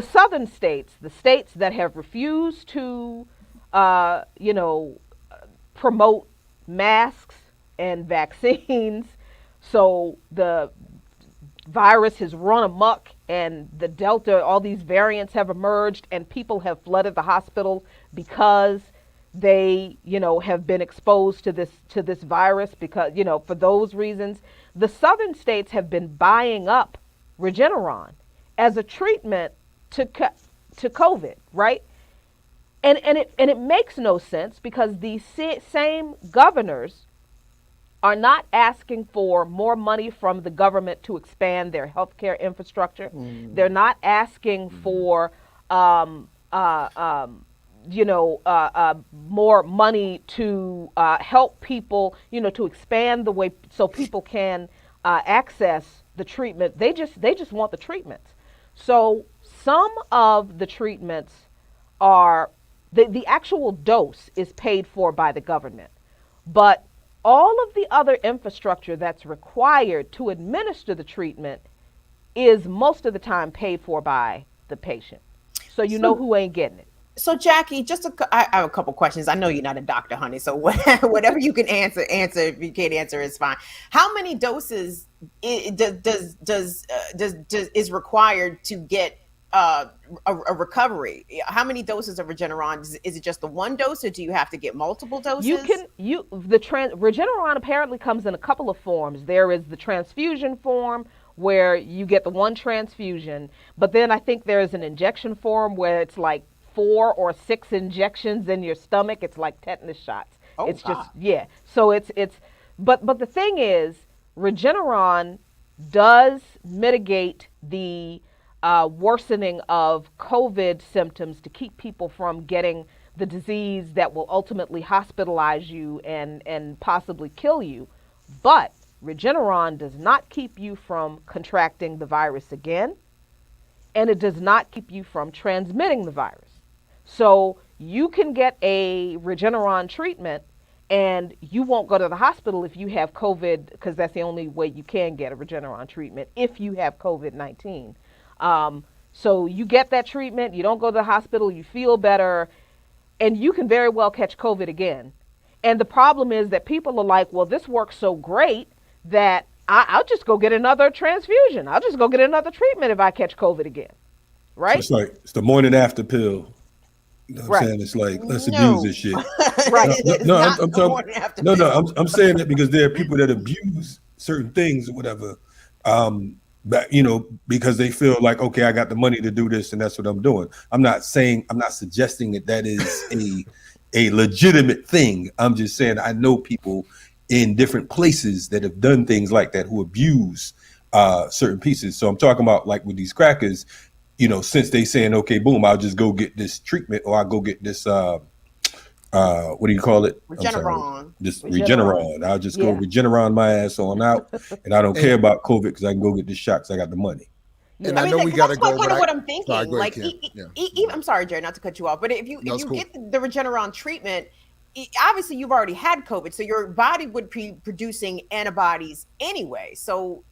southern states, the states that have refused to promote masks and vaccines. So the virus has run amok, and the Delta, all these variants have emerged, and people have flooded the hospital because they, have been exposed to this virus, because, for those reasons. The southern states have been buying up Regeneron as a treatment to COVID, right? And it makes no sense, because these same governors are not asking for more money from the government to expand their healthcare infrastructure. They're not asking for more money to help people, to expand the way so people can access the treatment. They just want the treatments. So some of the treatments are the actual dose is paid for by the government, but all of the other infrastructure that's required to administer the treatment is most of the time paid for by the patient. So know who ain't getting it. So Jackie, I have a couple questions. I know you're not a doctor, honey, so whatever you can answer. If you can't answer, it's fine. How many doses is required to get a recovery? How many doses of Regeneron? Is it just the one dose, or do you have to get multiple doses? Regeneron apparently comes in a couple of forms. There is the transfusion form, where you get the one transfusion, but then I think there's an injection form where it's like 4 or 6 injections in your stomach. It's like tetanus shots. Oh, it's God. just, yeah. So but the thing is, Regeneron does mitigate the worsening of COVID symptoms to keep people from getting the disease that will ultimately hospitalize you and possibly kill you. But Regeneron does not keep you from contracting the virus again, and it does not keep you from transmitting the virus. So you can get a Regeneron treatment and you won't go to the hospital if you have COVID, because that's the only way you can get a Regeneron treatment if you have COVID-19. So you get that treatment, you don't go to the hospital, you feel better, and you can very well catch COVID again. And the problem is that people are like, well, this works so great that I'll just go get another transfusion. I'll just go get another treatment if I catch COVID again. Right? So it's the morning after pill. You know what I'm saying? It's like, let's abuse this shit. Right. I'm saying that because there are people that abuse certain things or whatever. But because they feel like, okay, I got the money to do this and that's what I'm doing. I'm not suggesting that is a legitimate thing. I'm just saying I know people in different places that have done things like that who abuse certain pieces. So I'm talking about like with these crackers, since they saying, okay, boom, I'll just go get this treatment, or I'll go get this, what do you call it? Regeneron. I'll just go Regeneron my ass on out, and I don't care about COVID because I can go get this shot because I got the money. And I know we got to go kind back. of what I'm thinking. Sorry, like, I'm sorry, Jerry, not to cut you off, but if you get the Regeneron treatment, obviously you've already had COVID, so your body would be producing antibodies anyway. So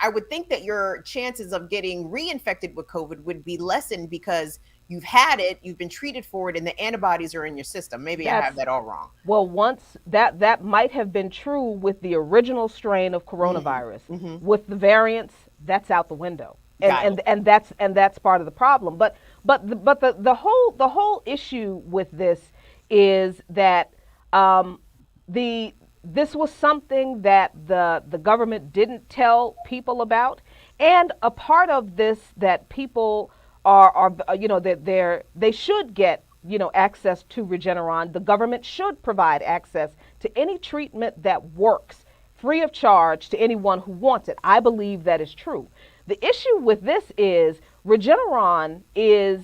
I would think that your chances of getting reinfected with COVID would be lessened because you've had it, you've been treated for it, and the antibodies are in your system. Maybe I have that all wrong. Well, once that might have been true with the original strain of coronavirus. Mm-hmm. With the variants, that's out the window. And that's part of the problem. But the whole issue with this is that this was something that the government didn't tell people about, and a part of this that people are they should get access to Regeneron. The government should provide access to any treatment that works free of charge to anyone who wants it. I believe that is true. The issue with this is Regeneron is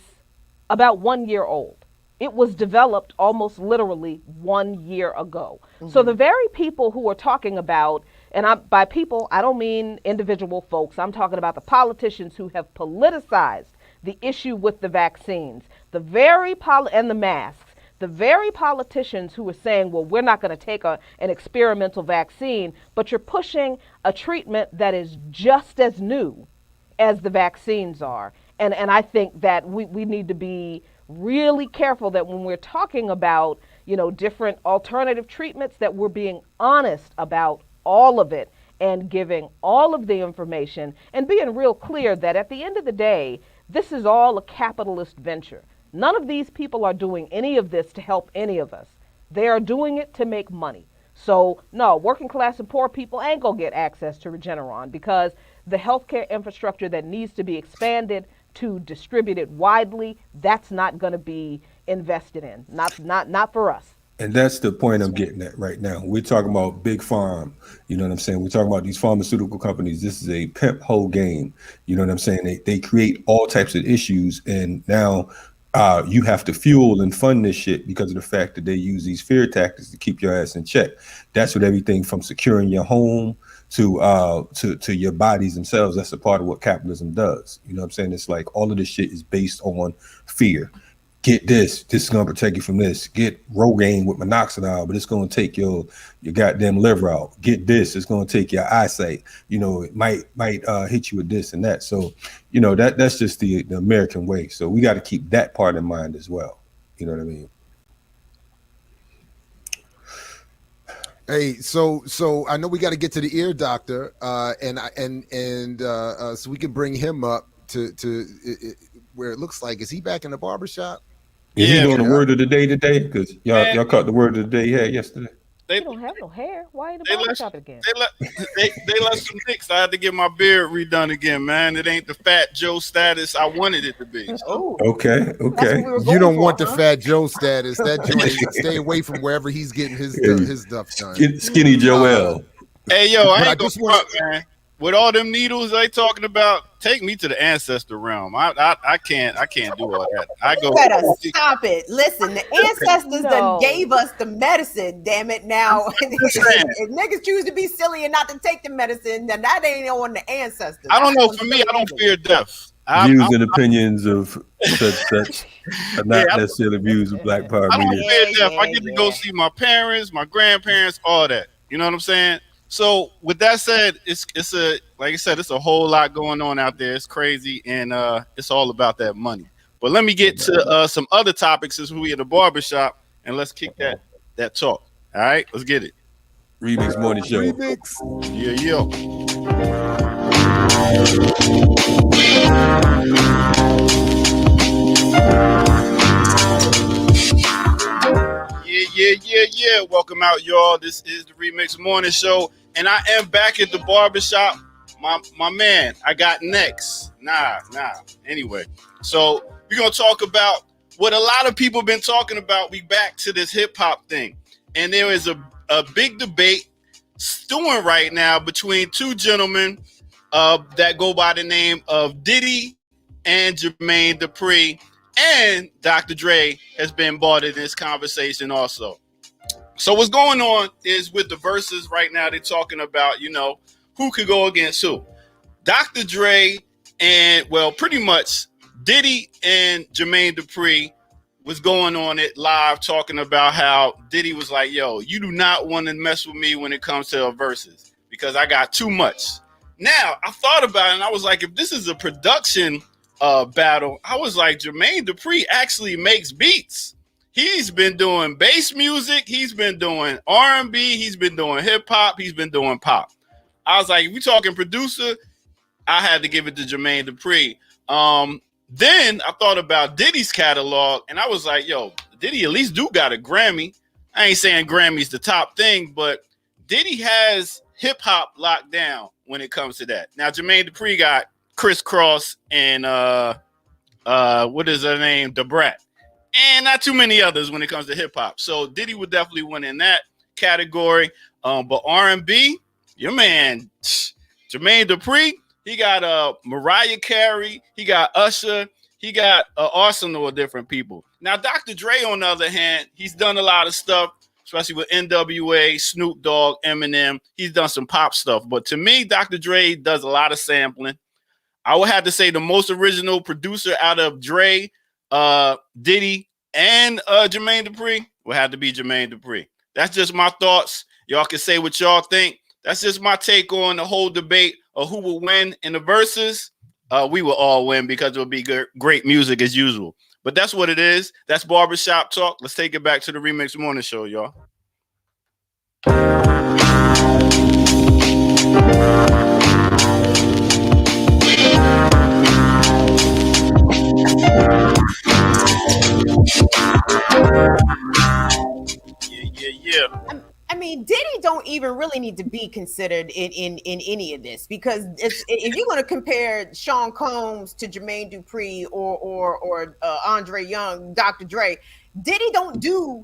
about 1 year old. It was developed almost literally 1 year ago. Mm-hmm. So the very people who are talking about, and by people, I don't mean individual folks, I'm talking about the politicians who have politicized the issue with the vaccines, and the masks, the very politicians who are saying, well, we're not going to take an experimental vaccine, but you're pushing a treatment that is just as new as the vaccines are. And I think that we need to be really careful that when we're talking about different alternative treatments, that we're being honest about all of it and giving all of the information and being real clear that at the end of the day, this is all a capitalist venture. None of these people are doing any of this to help any of us. They are doing it to make money. So no, working class and poor people ain't gonna get access to Regeneron, because the healthcare infrastructure that needs to be expanded to distribute it widely, that's not gonna be invested in. Not for us. And that's the point I'm getting at right now. We're talking about big farm. You know what I'm saying? We're talking about these pharmaceutical companies. This is a pimp whole game. You know what I'm saying? They create all types of issues. And now you have to fuel and fund this shit because of the fact that they use these fear tactics to keep your ass in check. That's what everything from securing your home to your bodies themselves. That's a part of what capitalism does. You know what I'm saying? It's like all of this shit is based on fear. Get this is going to protect you from this. Get Rogaine with minoxidil, but it's going to take your goddamn liver out. Get this, it's going to take your eyesight. It might hit you with this and that. So, that's just the American way. So we got to keep that part in mind as well. You know what I mean? Hey, so I know we got to get to the ear doctor, and so we can bring him up to where it looks like, is he back in the barbershop? Is he doing the word of the day today? Because y'all caught the word of the day he had yesterday. They don't have no hair. Why ain't the barbershop again? They let some dicks. I had to get my beard redone again, man. It ain't the Fat Joe status I wanted it to be. Oh, okay. You don't want the Fat Joe status. That joint, stay away from wherever he's getting his stuff done. Skinny Joel. Hey, yo, I ain't gonna front, man. With all them needles they talking about, take me to the ancestor realm. I can't do all that. You better stop it. Listen, the ancestors done gave us the medicine. Damn it! Now, if niggas choose to be silly and not to take the medicine, then that ain't on the ancestors. I don't know. For me, I don't fear death. Views and opinions of such are not necessarily views of Black Power media. I don't fear death. I get to go see my parents, my grandparents, all that. You know what I'm saying? So with that said, it's like I said, it's a whole lot going on out there. It's crazy, and it's all about that money. But let me get to some other topics since we at the barbershop, and let's kick that talk. All right, let's get it. Remix Morning Show. Remix. Yeah. Yeah. Welcome out, y'all. This is the Remix Morning Show, and I am back at the barbershop. My man, I got next. Nah. Anyway, so we're gonna talk about what a lot of people been talking about. We back to this hip hop thing, and there is a big debate stewing right now between two gentlemen that go by the name of Diddy and Jermaine Dupri. And Dr. Dre has been brought in this conversation also. So what's going on is with the verses right now, they're talking about, who could go against who. Dr. Dre and, pretty much Diddy and Jermaine Dupri was going on it live talking about how Diddy was like, yo, you do not want to mess with me when it comes to verses because I got too much. Now, I thought about it and I was like, if this is a production battle, I was like, Jermaine Dupri actually makes beats. He's been doing bass music, he's been doing R&B, he's been doing hip hop, he's been doing pop. I was like, if we talking producer, I had to give it to Jermaine Dupri. Then I thought about Diddy's catalog, and I was like, yo, Diddy at least do got a Grammy. I ain't saying Grammy's the top thing, but Diddy has hip hop locked down when it comes to that. Now, Jermaine Dupri got Criss Cross and what is her name? Da Brat. And not too many others when it comes to hip hop. So Diddy would definitely win in that category. But R&B, your man Jermaine Dupri, he got Mariah Carey, he got Usher, he got an arsenal of different people. Now Dr. Dre, on the other hand, he's done a lot of stuff, especially with NWA, Snoop Dogg, Eminem. He's done some pop stuff. But to me, Dr. Dre does a lot of sampling. I would have to say the most original producer out of Dre, Diddy, and Jermaine Dupri would have to be Jermaine Dupri. That's just my thoughts. Y'all can say what y'all think. That's just my take on the whole debate of who will win in the verses. We will all win because it will be great music as usual. But that's what it is. That's barbershop talk. Let's take it back to the Remix Morning Show, y'all. Yeah. I mean, Diddy don't even really need to be considered in any of this, because if you're going to compare Sean Combs to Jermaine Dupri or Andre Young, Dr. Dre, Diddy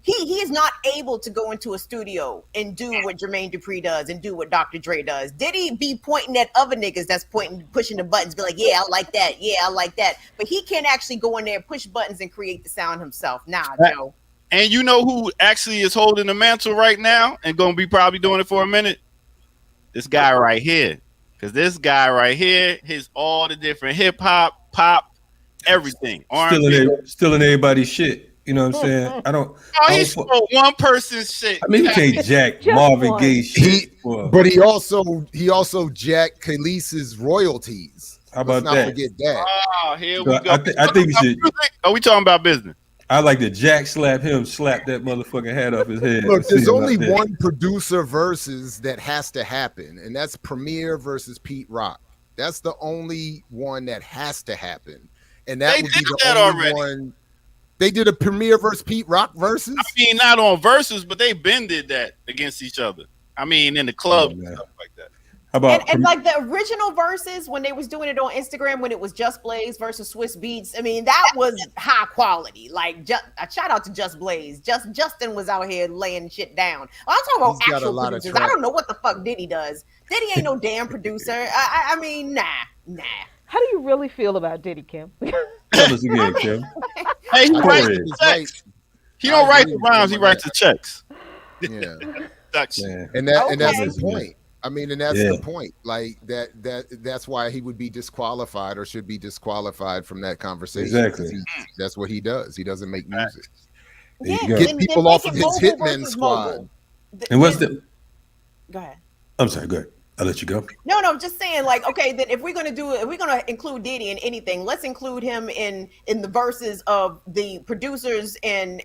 he is not able to go into a studio and do what Jermaine Dupri does and do what Dr. Dre does. Diddy be pointing at other niggas that's pushing the buttons, be like, yeah, I like that. Yeah, I like that. But he can't actually go in there, push buttons, and create the sound himself. Nah, Joe. And you know who actually is holding the mantle right now and going to be probably doing it for a minute? This guy right here. Because this guy right here, all the different hip hop, pop, everything. Stealing everybody's shit. You know what I'm saying? He stole one person's shit. I mean, you can't jack Marvin Gaye shit. But he also jacked Khaleesi's royalties. How about Let's not forget that. Oh, here we go. I think we should. Are we talking about business? I like to slap that motherfucking hat off his head. Look, there's only one producer versus that has to happen, and that's Premier versus Pete Rock. That's the only one that has to happen, and that would be the only one. They did a Premier versus Pete Rock versus. I mean, not on versus, but they been did that against each other. I mean, in the club and stuff like that. How about and like the original verses when they was doing it on Instagram, when it was Just Blaze versus Swiss Beats. I mean, that was high quality. Like, a shout out to Just Blaze. Justin was out here laying shit down. I'm talking about actual producers. I don't know what the fuck Diddy does. Diddy ain't no damn producer. I mean, nah. How do you really feel about Diddy, Kim? Tell us again, Kim. Hey, he writes the checks. He don't write the rhymes. He writes the checks. Yeah. And that's the point. I mean, and that's the point. Like that's why he would be disqualified or should be disqualified from that conversation. Exactly. That's what he does. He doesn't make music. Get people off of his hitman squad. And what's the? Go ahead. I'm sorry. Go ahead. I'll let you go. No, just saying, like, okay, then if we're gonna include Diddy in anything, let's include him in the verses of the producers and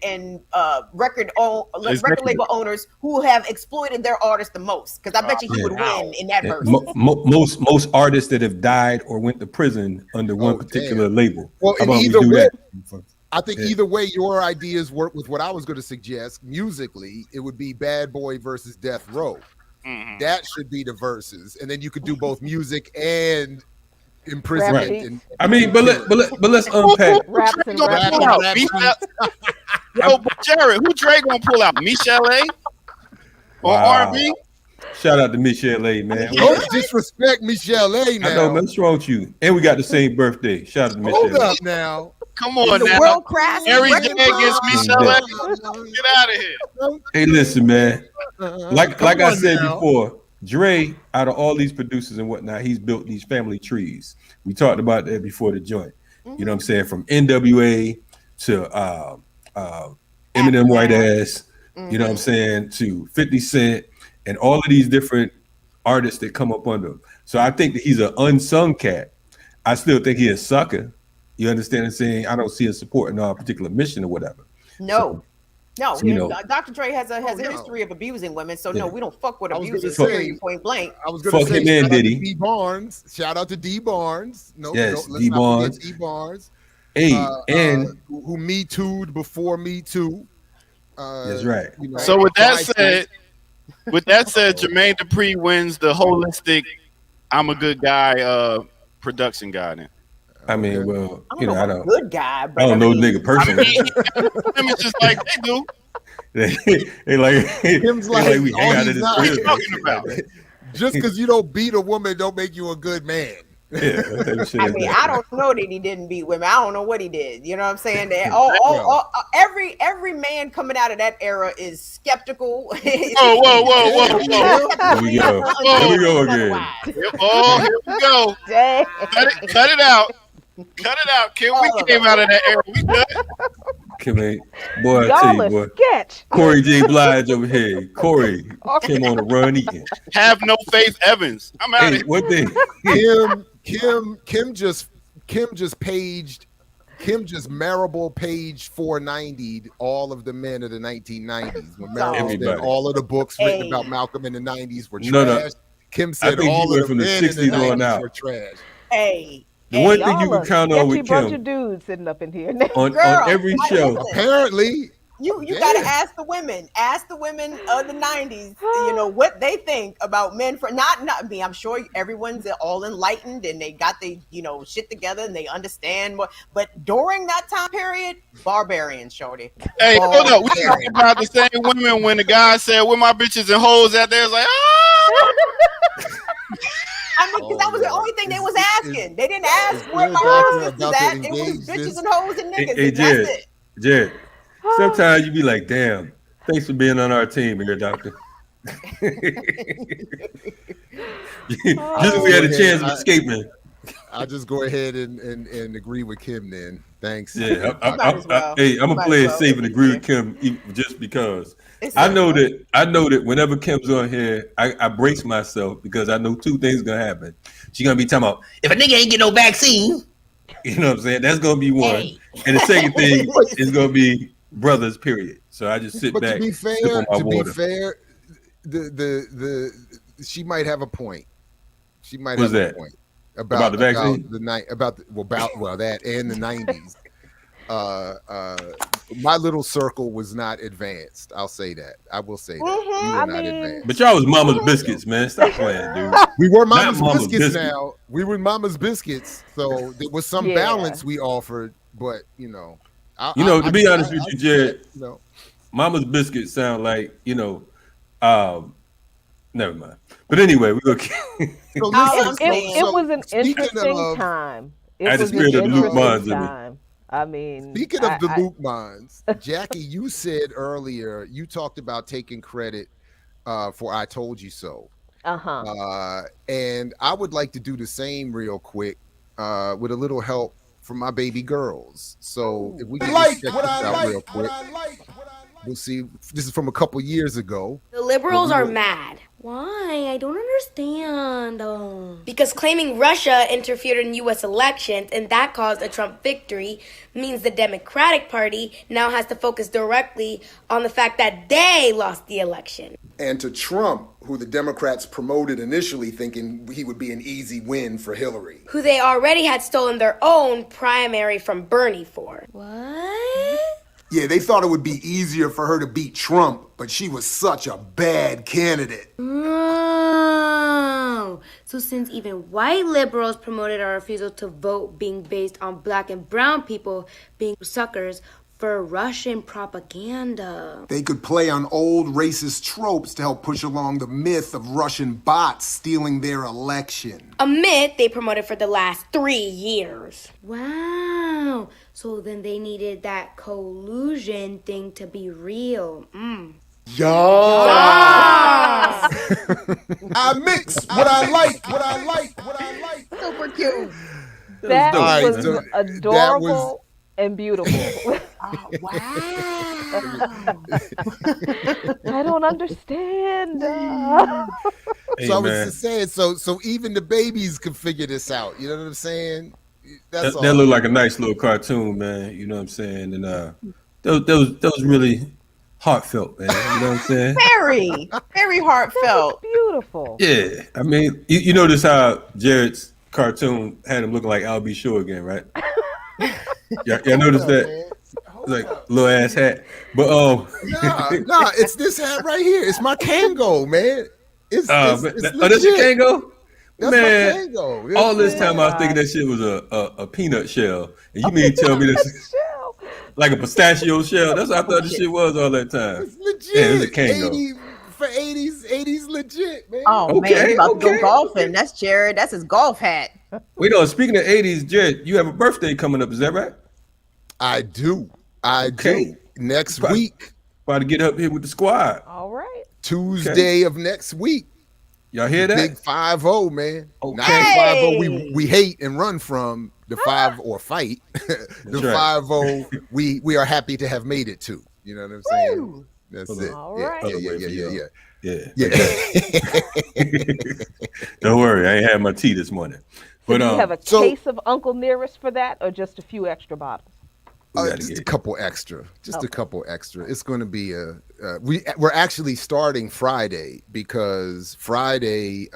record label owners who have exploited their artists the most. Because I bet you he would win in that verse. Most artists that have died or went to prison under one particular label. Well, in either way, I think either way, your ideas work with what I was going to suggest. Musically, it would be Bad Boy versus Death Row. Mm-hmm. That should be the verses, and then you could do both music and imprisonment. I mean, but let's unpack. Yo, Jared, who Dre gonna pull out? Michelle A. Or R&B? Shout out to Michelle A, man. Don't disrespect Michelle A. Now. I know, man. What's wrong with you? And we got the same birthday. Shout out to Michelle. Hold up now. Come on now. World class. Every day against Michelle A. Get out of here. Hey, listen, man. Like I said before, Dre, out of all these producers and whatnot, he's built these family trees. We talked about that before the joint. You know what I'm saying? From NWA to Eminem White Ass, you know what I'm saying, to 50 Cent and all of these different artists that come up under him. So I think that he's an unsung cat. I still think he's a sucker. You understand what I'm saying? I don't see him supporting our particular mission or whatever. No, Dr. Dre has a history of abusing women, so no, we don't fuck with abusers. Point blank. I was going to say, shout out to D Barnes. Shout out to D Barnes. D Barnes. D Barnes. Hey, and who Me Too'd before Me Too. That's right. So with that said, Jermaine Dupri wins the holistic "I'm a good guy" production guy. Then. I mean, well, I don't. Good guy. But I don't know nigga personally. It's just like they do. they like Kim's like we hang out in this talking about. Just because you don't beat a woman, don't make you a good man. Yeah, I mean, I don't know that he didn't beat women. I don't know what he did. You know what I'm saying? Every man coming out of that era is skeptical. Whoa. Here we go again. Oh, here we go. Cut it out. Cut it out, Kim. We came out of that era. We good. Kim, boy, I tell you, boy. Sketch. Corey J. Blige over here. Corey came on a run again. Have no faith, Evans. I'm out of here. What thing? Kim just paged Kim just Marable page 490 all of the men of the 1990s. When Marable said all of the books written about Malcolm in the 90s were trash. No. Kim said all of the men in the 90s were trash. Hey. The one thing you can count on with bunch Kim, of dudes sitting up in here. on every show. Apparently, you got to ask the women. Ask the women of the 90s, you know, what they think about men. For not me. I'm sure everyone's all enlightened and they got the, you know, shit together and they understand what. But during that time period, barbarians, shorty. Hey, hold up. We talking about the same women when the guy said, "Where my bitches and hoes out there?" It's like, ah. I mean, because that was the only thing they was asking. They didn't ask where my sisters at. It was bitches and hoes and niggas. Hey, that's it. Jared, sometimes you be like, damn, thanks for being on our team here, doctor. Just we had a chance of escaping. I'll just go ahead and agree with Kim then. Thanks. Yeah, I'm gonna play it safe and agree with Kim just because I know that whenever Kim's on here, I brace myself because I know two things gonna happen. She's gonna be talking about if a nigga ain't get no vaccine, you know what I'm saying? That's gonna be one. Hey. And the second thing is gonna be brothers, period. So I just sit back. To be fair, the she might have a point. She might have a point. About the vaccine, about that and the 90s. My little circle was not advanced. I'll say that. I will say that. We were not advanced. But y'all was Mama's biscuits, man. Stop playing, dude. We were Mama's biscuits now. We were Mama's biscuits. So there was some balance we offered, but you know. To be honest with you, Jared, Mama's biscuits sound like, never mind. But anyway, we go. It was an interesting time. It was an interesting time. I mean, speaking of the Luke Mons, Jackie, you said earlier you talked about taking credit for "I Told You So." And I would like to do the same real quick with a little help from my baby girls. So if we can just check this out real quick. We'll see. This is from a couple years ago. The liberals are mad. Why? I don't understand. Because claiming Russia interfered in U.S. elections and that caused a Trump victory means the Democratic Party now has to focus directly on the fact that they lost the election. And to Trump, who the Democrats promoted initially thinking he would be an easy win for Hillary. Who they already had stolen their own primary from Bernie for. What? Yeah, they thought it would be easier for her to beat Trump, but she was such a bad candidate. Oh, so since even white liberals promoted our refusal to vote being based on black and brown people being suckers for Russian propaganda. They could play on old racist tropes to help push along the myth of Russian bots stealing their election. A myth they promoted for the last 3 years. Wow. So then they needed that collusion thing to be real. Yes. I mix what I like. Super cute. That was adorable and beautiful. Oh, wow. I don't understand. So I was just saying, so even the babies could figure this out. You know what I'm saying? That looked like a nice little cartoon, man. You know what I'm saying? And that was really heartfelt, man. You know what I'm saying? Very, very heartfelt. Beautiful. Yeah. I mean, you notice how Jared's cartoon had him looking like Al B. Shore again, right? Y'all notice that? Like little ass hat. But nah, it's this hat right here. It's my Kango, man. It's that's your Kango? That's man, my Kango. All this time I was thinking that shit was a peanut shell. And you mean tell me this like a pistachio shell? That's what I thought this shit was all that time. It's legit. Yeah, it's a Kango. For 80s legit, man. Oh, man, he's about to go golfing. That's Jared. That's his golf hat. Wait, no, speaking of 80s, Jared, you have a birthday coming up. Is that right? I do. Next week. About to get up here with the squad. All right. Tuesday of next week. Y'all hear that? Big 5-0, man. Okay. Not the 5-0 we hate and run from, the 5 or fight. The 5-0 we are happy to have made it to. You know what I'm saying? Woo. That's it. All right. Yeah. Don't worry, I ain't had my tea this morning. So do you have a case of Uncle Nearest for that, or just a few extra bottles? Just a couple extra. A couple extra. It's going to be we're actually starting Friday because Friday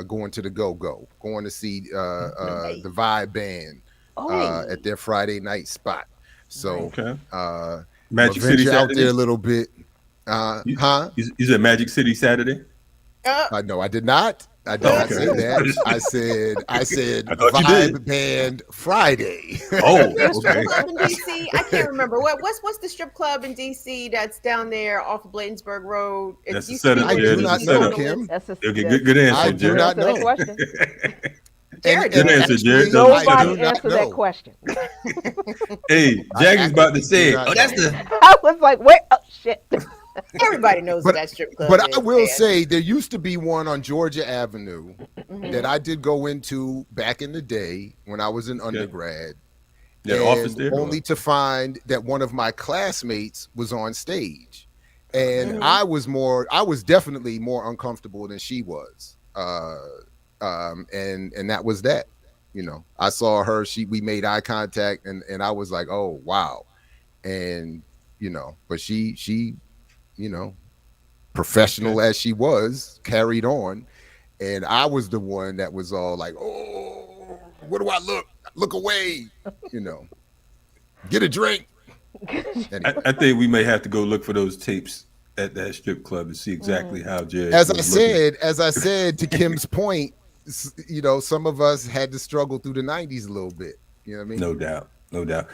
going to the going to see the Vibe Band at their Friday night spot. So Magic City venture out Saturday? there a little bit. You said Magic City Saturday? No, I did not. I did not say that. I said Vibe Band Friday. Oh, okay. Club in DC. I can't remember what's the strip club in DC that's down there off of Bladensburg Road. That's the setup. I do not know, Kim. That's a good answer. I do not know. Jared, good answer, Jared. Nobody answered that question. Hey, Jackie's about to say it. Oh, that's the. I was like, wait, oh shit. Everybody knows that strip club. But I will say there used to be one on Georgia Avenue that I did go into back in the day when I was an undergrad. Office there, only to find that one of my classmates was on stage. And I was definitely more uncomfortable than she was. And that was that. You know, I saw her, we made eye contact and I was like, oh wow. And you know, but she you know, professional as she was, carried on. And I was the one that was all like, oh, what do I look? Look away, you know, get a drink. Anyway. I think we may have to go look for those tapes at that strip club to see exactly how Jared. As I said to Kim's point, you know, some of us had to struggle through the 90s a little bit. You know what I mean? No doubt.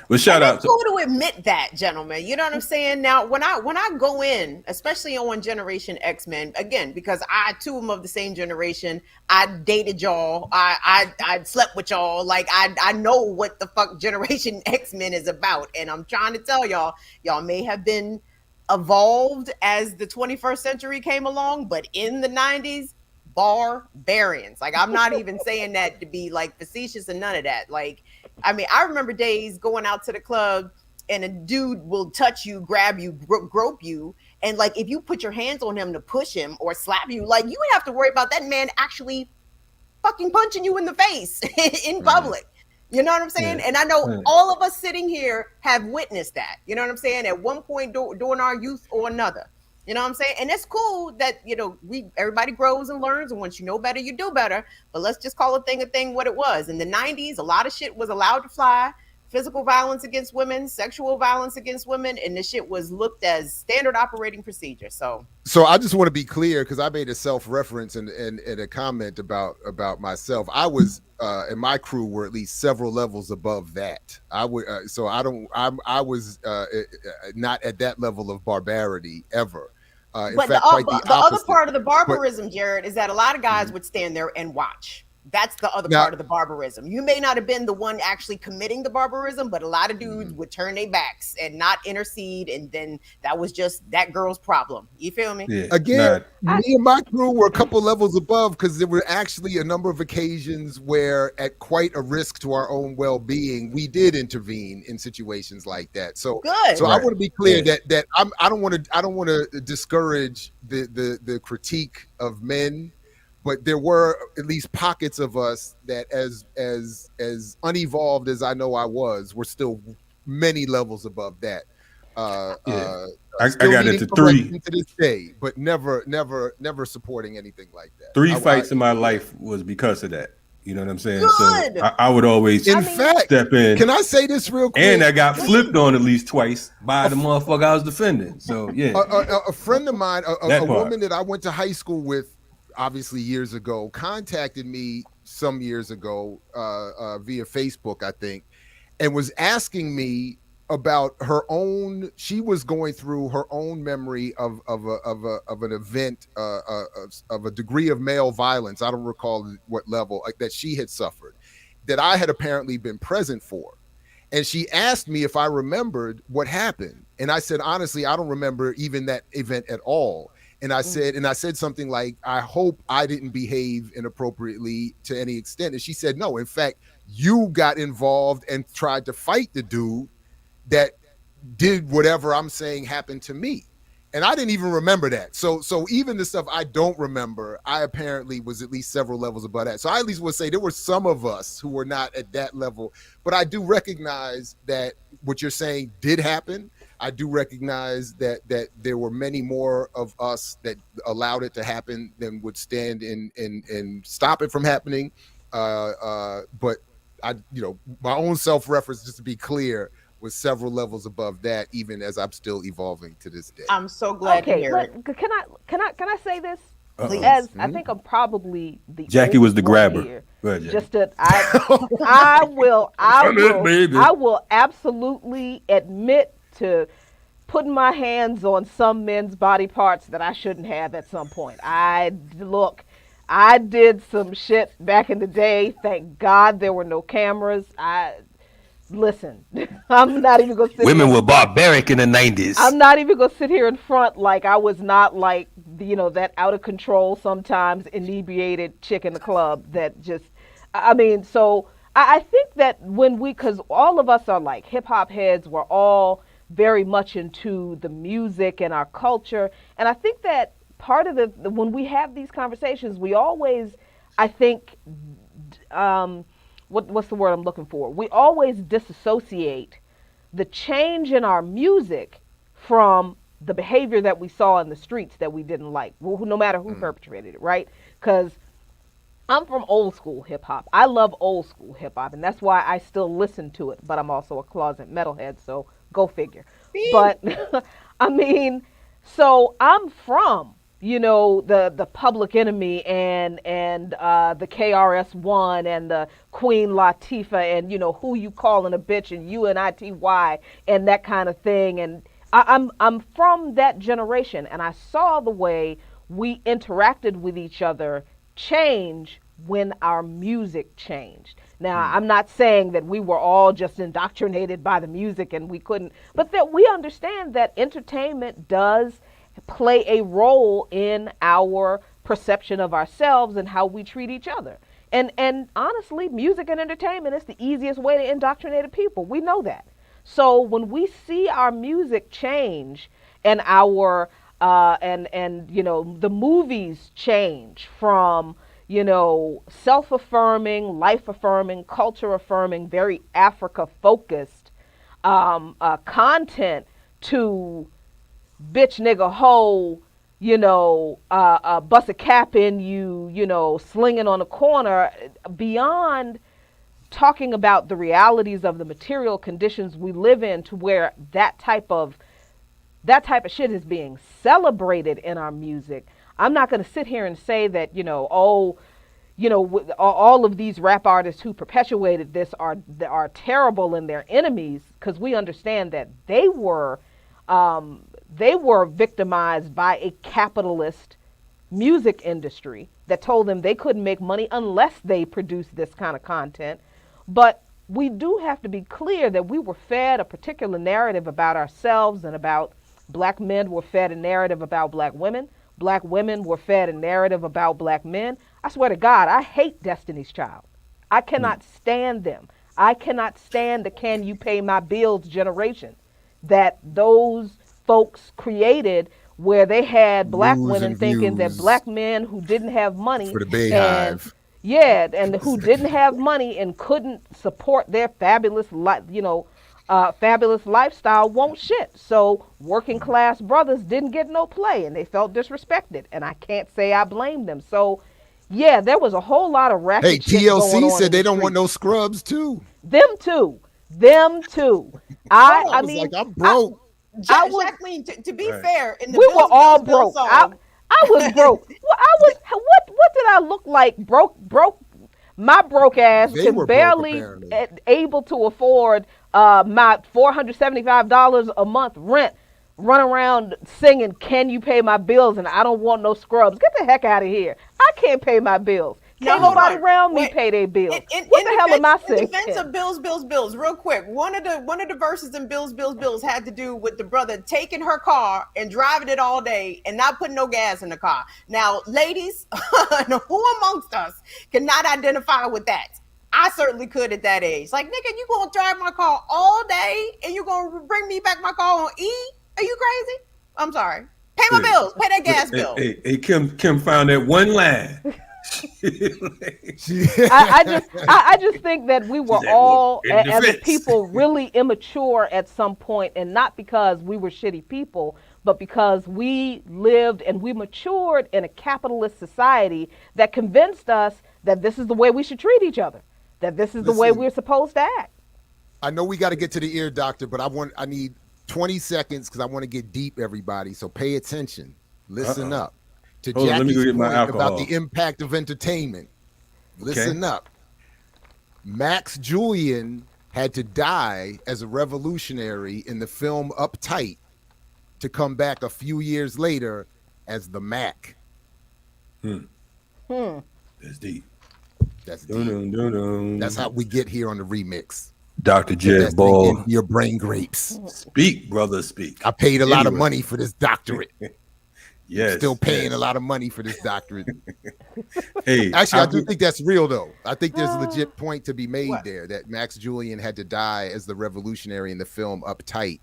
Well, shout out to admit that, gentlemen. You know what I'm saying? Now, when I go in, especially on Generation X-Men, again, because I too am of the same generation. I dated y'all. I slept with y'all. Like I know what the fuck Generation X-Men is about, and I'm trying to tell y'all may have been evolved as the 21st century came along, but in the 90s, barbarians. Like, I'm not even saying that to be like facetious and none of that. Like, I mean, I remember days going out to the club and a dude will touch you, grab you, grope you. And like, if you put your hands on him to push him or slap you, like you would have to worry about that man actually fucking punching you in the face in public. You know what I'm saying? And I know all of us sitting here have witnessed that. You know what I'm saying? At one point during our youth or another. You know what I'm saying? And it's cool that, you know, everybody grows and learns. And once you know better, you do better. But let's just call a thing what it was. In the 90s, a lot of shit was allowed to fly. Physical violence against women, sexual violence against women. And this shit was looked as standard operating procedure. So I just want to be clear, because I made a self-reference and a comment about myself. I was and my crew were at least several levels above that. I was not at that level of barbarity ever. But fact, the other part of the barbarism, Jared, is that a lot of guys would stand there and watch. That's the other part of the barbarism. You may not have been the one actually committing the barbarism, but a lot of dudes would turn their backs and not intercede, and then that was just that girl's problem. You feel me? Yeah. Again, me and my crew were a couple levels above, because there were actually a number of occasions where, at quite a risk to our own well-being, we did intervene in situations like that. So, I want to be clear that I don't want to discourage the critique of men. But there were at least pockets of us that, as unevolved as I know I was, were still many levels above that. I got into 3 to this day, but never supporting anything like that. 3 fights in my life was because of that. You know what I'm saying? Good. So I would always step in. Can I say this real quick? And I got flipped on at least twice by the motherfucker I was defending. So yeah, a friend of mine, a woman that I went to high school with, obviously years ago, contacted me some years ago via Facebook, I think, and was asking me about her own. She was going through her own memory of an event of a degree of male violence. I don't recall what level that she had suffered, that I had apparently been present for. And she asked me if I remembered what happened, and I said, honestly, I don't remember even that event at all. And I said something like, I hope I didn't behave inappropriately to any extent. And she said, no, in fact, you got involved and tried to fight the dude that did whatever I'm saying happened to me. And I didn't even remember that. So even the stuff I don't remember, I apparently was at least several levels above that. So I at least would say there were some of us who were not at that level. But I do recognize that what you're saying did happen. I do recognize that there were many more of us that allowed it to happen than would stand and stop it from happening. But I, my own self-reference, just to be clear, was several levels above that, even as I'm still evolving to this day. I'm so glad to hear it. Can I say this? Please. As I think I'm probably the Jackie was the grabber. Here. Ahead, just that I will absolutely admit to putting my hands on some men's body parts that I shouldn't have at some point. I did some shit back in the day. Thank God there were no cameras. Listen, I'm not even gonna sit Women were barbaric in the 90s. I'm not even gonna sit here in front like I was not like, that out of control, sometimes inebriated chick in the club that just, so I think that because all of us are like hip hop heads, we're all very much into the music and our culture. And I think that part of when we have these conversations, we always, I think, what's the word I'm looking for? We always disassociate the change in our music from the behavior that we saw in the streets that we didn't like, no matter who perpetrated it, right? Because I'm from old school hip hop. I love old school hip hop, and that's why I still listen to it. But I'm also a closet metalhead, so go figure. But so I'm from the Public Enemy and the KRS-One and the Queen Latifah and Who You Calling a Bitch and UNITY and that kind of thing. And I'm from that generation, and I saw the way we interacted with each other change when our music changed. Now, I'm not saying that we were all just indoctrinated by the music and we couldn't, but that we understand that entertainment does play a role in our perception of ourselves and how we treat each other. And honestly, music and entertainment is the easiest way to indoctrinate people. We know that. So when we see our music change and our the movies change from self-affirming, life-affirming, culture-affirming, very Africa-focused content to bitch, nigga, hoe, bust a cap in you, slinging on the corner, beyond talking about the realities of the material conditions we live in, to where that type of shit is being celebrated in our music. I'm not going to sit here and say that, all of these rap artists who perpetuated this are terrible and they're enemies, because we understand that they were victimized by a capitalist music industry that told them they couldn't make money unless they produced this kind of content. But we do have to be clear that we were fed a particular narrative about ourselves and about black men were fed a narrative about black women. Black women were fed a narrative about black men. I swear to God, I hate Destiny's Child. I cannot stand them. I cannot stand the "Can You Pay My Bills" generation that those folks created, where they had black women thinking that black men who didn't have money for the Bayhive. And who didn't have money and couldn't support their fabulous lifestyle won't shit. So working class brothers didn't get no play and they felt disrespected. And I can't say I blame them. So yeah, there was a whole lot of ratchet shit going on. TLC said they don't want no scrubs too. Them too. I mean, like, I'm broke. Jacqueline, to be fair, in the we were all broke. I was broke. What did I look like? Broke. My broke ass was barely able to afford my $475 a month rent. Run around singing "Can You Pay My Bills?" and I don't want no scrubs. Get the heck out of here! I can't pay my bills. Can't nobody around me pay their bills. What the hell am I saying? In defense of bills, real quick. One of the verses in bills had to do with the brother taking her car and driving it all day and not putting no gas in the car. Now, ladies, who amongst us cannot identify with that? I certainly could at that age. Like, nigga, you gonna drive my car all day and you gonna bring me back my car on E? Are you crazy? I'm sorry. Pay my bills. Pay that gas bill. Hey, Kim found that one line. I just think that we were all, as a people, really immature at some point, and not because we were shitty people, but because we lived and we matured in a capitalist society that convinced us that this is the way we should treat each other, that this is the way we're supposed to act. I know we got to get to the ear doctor, but I need 20 seconds because I want to get deep, everybody. So pay attention. Listen up. To Jackie's point about the impact of entertainment. Listen up. Max Julien had to die as a revolutionary in the film Uptight to come back a few years later as the Mac. That's deep. That's deep. That's how we get here on the remix. Dr. Jed Ball. Your brain grapes. Speak, brother, speak. I paid a lot of money for this doctorate. Yes. Still paying a lot of money for this doctorate. Hey, actually, I do think that's real, though. I think there's a legit point to be made there that Max Julien had to die as the revolutionary in the film Uptight.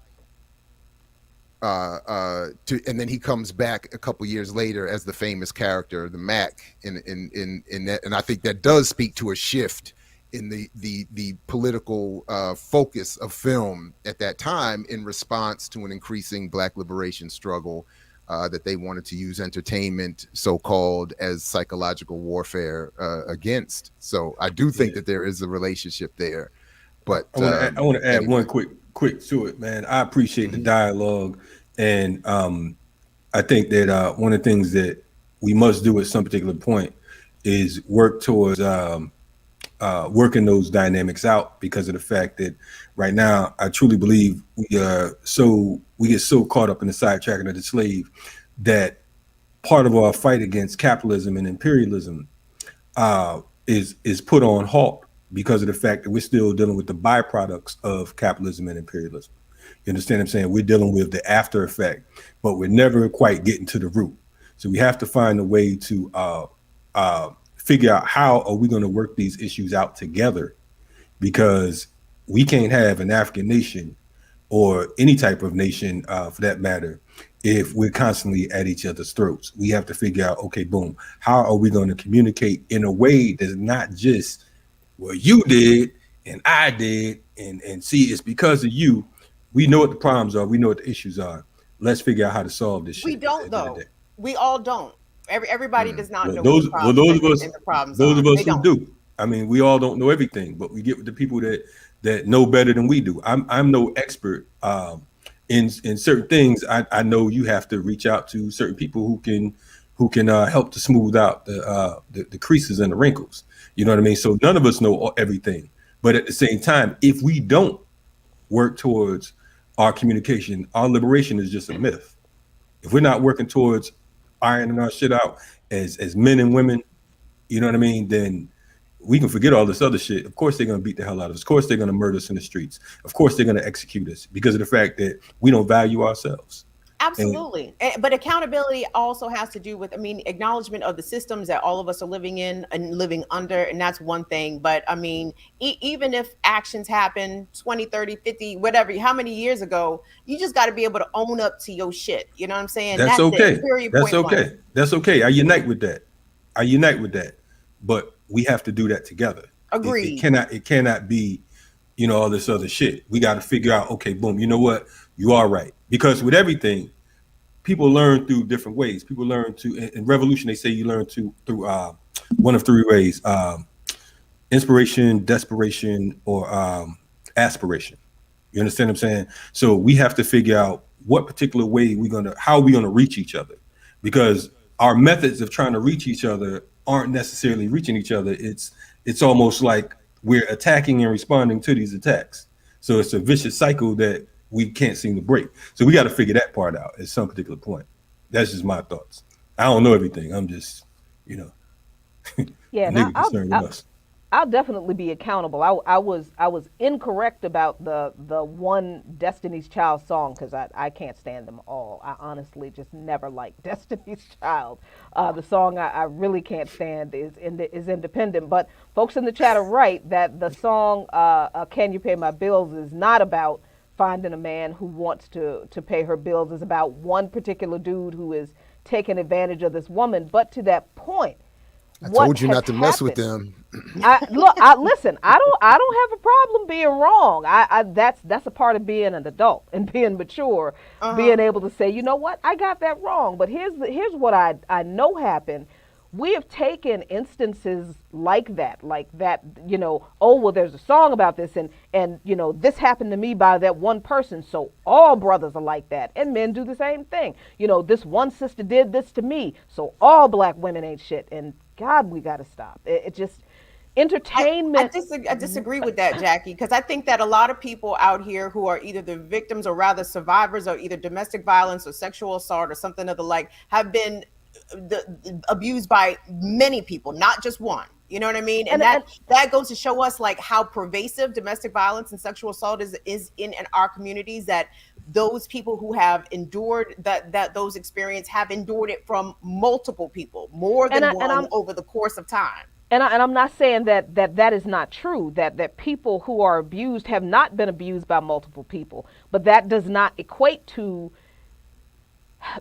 And then he comes back a couple years later as the famous character, the Mac, in that, and I think that does speak to a shift in the political focus of film at that time in response to an increasing Black liberation struggle. That they wanted to use entertainment, so-called, as psychological warfare against. So I do think that there is a relationship there. But I want to add one quick to it, man. I appreciate the dialogue, and I think that one of the things that we must do at some particular point is work towards working those dynamics out, because of the fact that right now I truly believe we get so caught up in the sidetracking of the slave that part of our fight against capitalism and imperialism is put on halt because of the fact that we're still dealing with the byproducts of capitalism and imperialism. You understand what I'm saying? We're dealing with the after effect, but we're never quite getting to the root. So we have to find a way to figure out how are we going to work these issues out together, because we can't have an African nation or any type of nation for that matter if we're constantly at each other's throats. We have to figure out, okay, boom, how are we going to communicate in a way that's not just, well, you did and I did, and see, it's because of you. We know what the problems are. We know what the issues are. Let's figure out how to solve this shit. We don't, though. We all don't. Everybody does not know those, what the problems those of us who do. I mean, we all don't know everything, but we get with the people that know better than we do. I'm no expert in certain things. I know you have to reach out to certain people who can help to smooth out the creases and the wrinkles. You know what I mean? So none of us know everything, but at the same time, if we don't work towards our communication, our liberation is just a myth. If we're not working towards ironing our shit out as men and women, you know what I mean, then we can forget all this other shit. Of course they're going to beat the hell out of us. Of course they're going to murder us in the streets. Of course they're going to execute us because of the fact that we don't value ourselves. Absolutely. But accountability also has to do with, acknowledgement of the systems that all of us are living in and living under. And that's one thing. But even if actions happen 20, 30, 50, whatever, how many years ago, you just got to be able to own up to your shit. You know what I'm saying? That's okay. That's okay. That's okay. I unite with that. But we have to do that together. Agreed. It cannot be, all this other shit. We got to figure out, okay, boom, you know what? You are right. Because with everything, people learn through different ways. People learn in revolution, they say you learn through one of three ways: inspiration, desperation, or aspiration. You understand what I'm saying? So we have to figure out what particular way how are we gonna reach each other, because our methods of trying to reach each other aren't necessarily reaching each other. It's almost like we're attacking and responding to these attacks. So it's a vicious cycle that we can't seem to break. So we got to figure that part out at some particular point. That's just my thoughts. I don't know everything. I'm just, yeah. I'll definitely be accountable. I was incorrect about the one Destiny's Child song, because I can't stand them all. I honestly just never liked Destiny's Child. The song I really can't stand is Independent. But folks in the chat are right that the song Can You Pay My Bills is not about finding a man who wants to pay her bills is about one particular dude who is taking advantage of this woman. But to that point, I told you not to mess with them. Listen, I don't have a problem being wrong. That's a part of being an adult and being mature, being able to say, you know what, I got that wrong. But here's what I know happened. We have taken instances like that, oh, well, there's a song about this, and this happened to me by that one person, so all brothers are like that, and men do the same thing. This one sister did this to me, so all black women ain't shit. And God, we got to stop. It just, entertainment. I disagree with that, Jackie, because I think that a lot of people out here who are either the victims or rather survivors of either domestic violence or sexual assault or something of the like have been abused by many people, not just one. You know what I mean? And that goes to show us like how pervasive domestic violence and sexual assault is in our communities, that those people who have endured those experiences have endured it from multiple people, more than one over the course of time. And I'm not saying that is not true, that people who are abused have not been abused by multiple people, but that does not equate to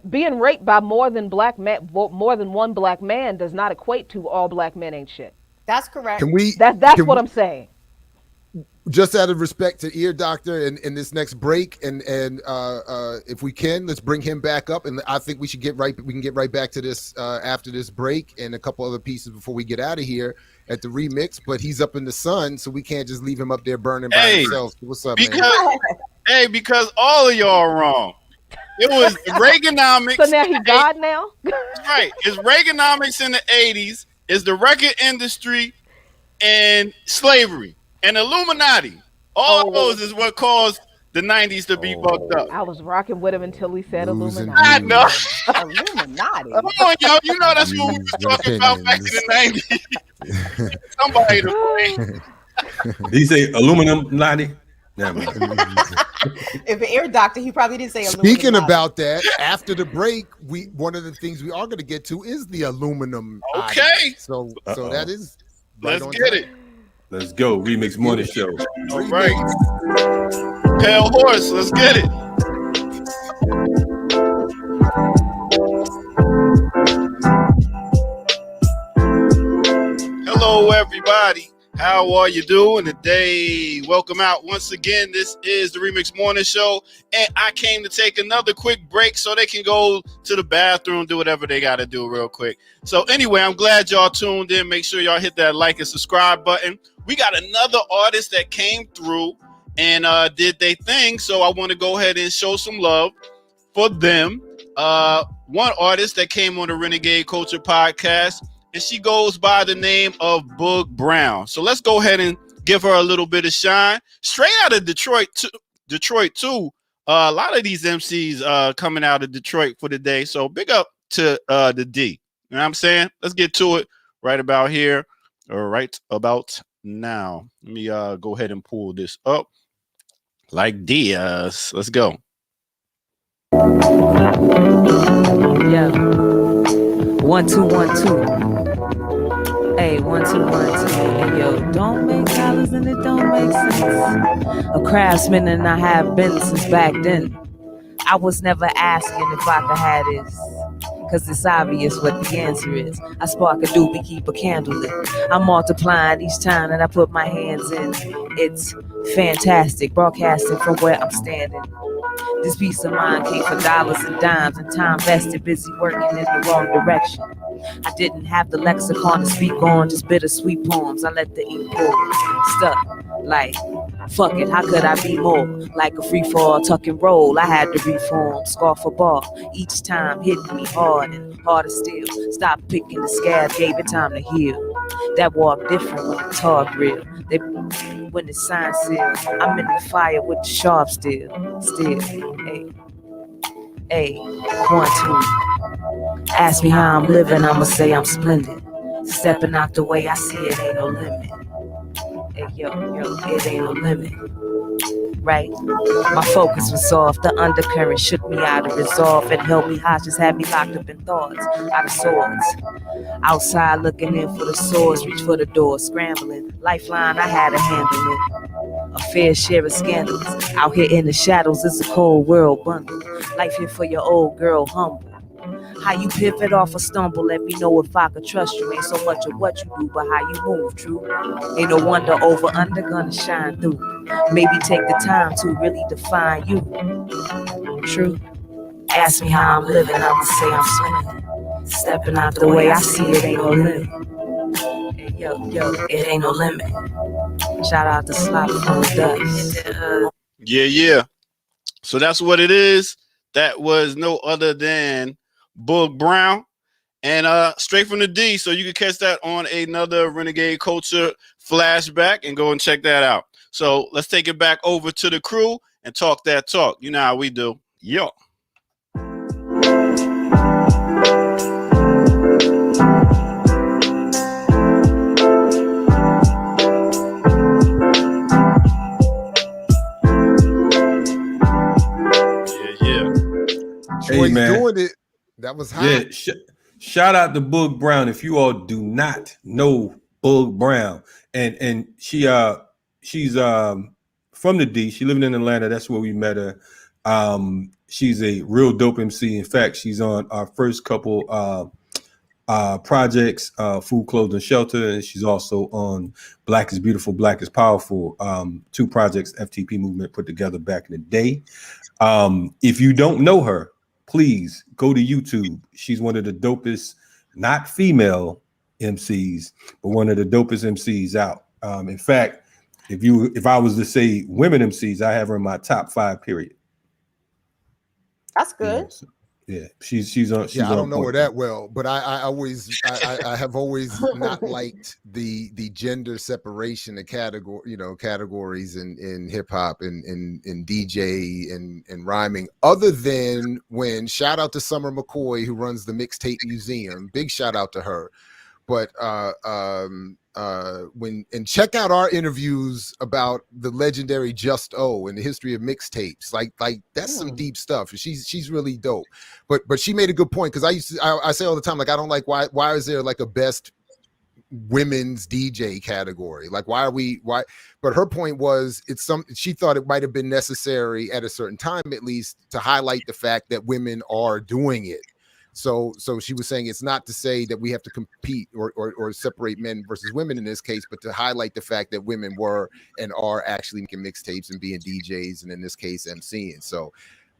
being raped by more than one black man does not equate to all black men ain't shit. That's correct. That's what I'm saying. Just out of respect to Ear Doctor in this next break, and if we can, let's bring him back up. And I think we can get right back to this after this break and a couple other pieces before we get out of here at the remix. But he's up in the sun, so we can't just leave him up there burning by himself. What's up, man? Because all of y'all are wrong. It was Reaganomics. So now he God now? Right. It's Reaganomics in the 80s. It's the record industry and slavery and Illuminati. All of those is what caused the 90s to be fucked up. I was rocking with him until he said Illuminati. I know. Illuminati. Come on, yo. You know that's what we were talking about back in the 90s. Somebody to blame. Did he say Illuminati? Never mind. If an Ear Doctor, he probably didn't say Illuminati. Speaking about that, after the break, one of the things we are going to get to is the aluminum. Okay. So that is. Let's get it. Let's go. Remix Morning Show. All right. Pale Horse, let's get it. Hello, everybody. How are you doing today? Welcome out once again. This is the Remix Morning Show, and I came to take another quick break so they can go to the bathroom, do whatever they got to do real quick. So anyway, I'm glad y'all tuned in. Make sure y'all hit that like and subscribe button. We got another artist that came through and did their thing, so I want to go ahead and show some love for them. One artist that came on the Renegade Culture podcast, and she goes by the name of Boog Brown. So let's go ahead and give her a little bit of shine. Straight out of Detroit too. A lot of these MCs coming out of Detroit for the day. So big up to the D. You know what I'm saying? Let's get to it right about here or right about now. Let me go ahead and pull this up like this. Let's go. Yeah. 1 2 1 2. Hey, 1 2 1 2. Hey, yo, don't make dollars and it don't make sense. A craftsman and I have been since back then. I was never asking if I could have this, cause it's obvious what the answer is. I spark a doobie, keep a candle lit. I'm multiplying each time that I put my hands in. It's fantastic, broadcasting from where I'm standing. This peace of mind came for dollars and dimes and time vested, busy working in the wrong direction. I didn't have the lexicon to speak on, just bittersweet poems. I let the ink pour, stuck like, fuck it, how could I be more? Like a free fall, tuck and roll, I had to reform, scarf a ball, each time hitting me hard and harder still. Stop picking the scab, gave it time to heal. That walk different when the tar grill. When the sign sealed, I'm in the fire with the sharp steel. Still, hey, 1 2. Ask me how I'm living, I'ma say I'm splendid. Stepping out the way, I see it ain't no limit. Hey, yo, it ain't no limit. Right? My focus was off. The undercurrent shook me out of resolve and held me hostage, had me locked up in thoughts, out of sorts. Outside looking in for the swords, reach for the door, scrambling. Lifeline, I had to handle it. A fair share of scandals. Out here in the shadows, it's a cold world bundle. Life here for your old girl humble. How you pivot off a stumble, let me know if I could trust you. Ain't so much of what you do, but how you move, true. Ain't no wonder over under gonna shine through. Maybe take the time to really define you. True. Ask me how I'm living, I'ma say I'm swimming. Stepping out the way I see it, ain't no limit. Yo, it ain't no limit. Shout out to Slop from the Dust. Yeah. So that's what it is. That was no other than Boog Brown and straight from the D. So you can catch that on another Renegade Culture flashback and go and check that out. So let's take it back over to the crew and talk that talk. You know how we do. Yo. Hey, man. Doing it. That was hot. Yeah, shout out to Boog Brown. If you all do not know Boog Brown, and she's from the D. She living in Atlanta. That's where we met her. She's a real dope MC. In fact, she's on our first couple projects, Food, Clothes, and Shelter, and she's also on Black is Beautiful, Black is Powerful, 2 projects FTP movement put together back in the day. If you don't know her, please go to YouTube. She's one of the dopest, not female MCs, but one of the dopest MCs out. In fact, if I was to say women MCs, I have her in my top 5, period. That's good. Yeah, she's on. I don't know her that well, but I have always not liked the gender separation of categories in hip hop and in DJ and rhyming. Other than when, shout out to Summer McCoy, who runs the Mixtape Museum, big shout out to her. But and check out our interviews about the legendary Just O and the history of mixtapes. Like that's some deep stuff. She's really dope. But she made a good point, because I say all the time, like, I don't like why is there like a best women's DJ category? Like, why? But her point was, she thought it might have been necessary at a certain time, at least, to highlight the fact that women are doing it. So she was saying it's not to say that we have to compete or separate men versus women in this case, but to highlight the fact that women were and are actually making mixtapes and being DJs, and in this case MCing. So,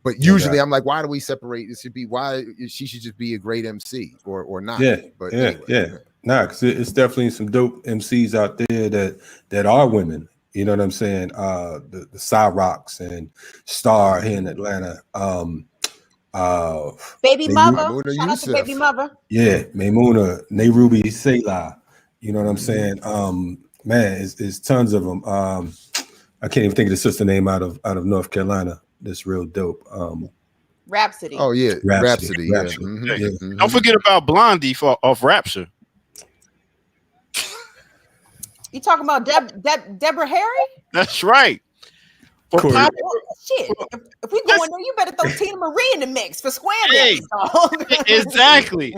but usually I'm like, why do we separate? It should be, why she should just be a great MC or not. But anyway. Nah, because it's definitely some dope MCs out there that are women. You know what I'm saying? The Cyrocks and Star here in Atlanta. Baby Mother, shout out to Baby Mother. Yeah, Maymuna, Nairubi, Selah. You know what I'm saying? Man, it's tons of them. I can't even think of the sister name out of North Carolina. That's real dope. Rhapsody. Oh yeah, Rhapsody. Yeah. Mm-hmm. Yeah. Mm-hmm. Don't forget about Blondie off Rapture. You talking about Deborah Harry? That's right. Shit. If we go in there, you better throw Tina Marie in the mix for Square Dance. Exactly.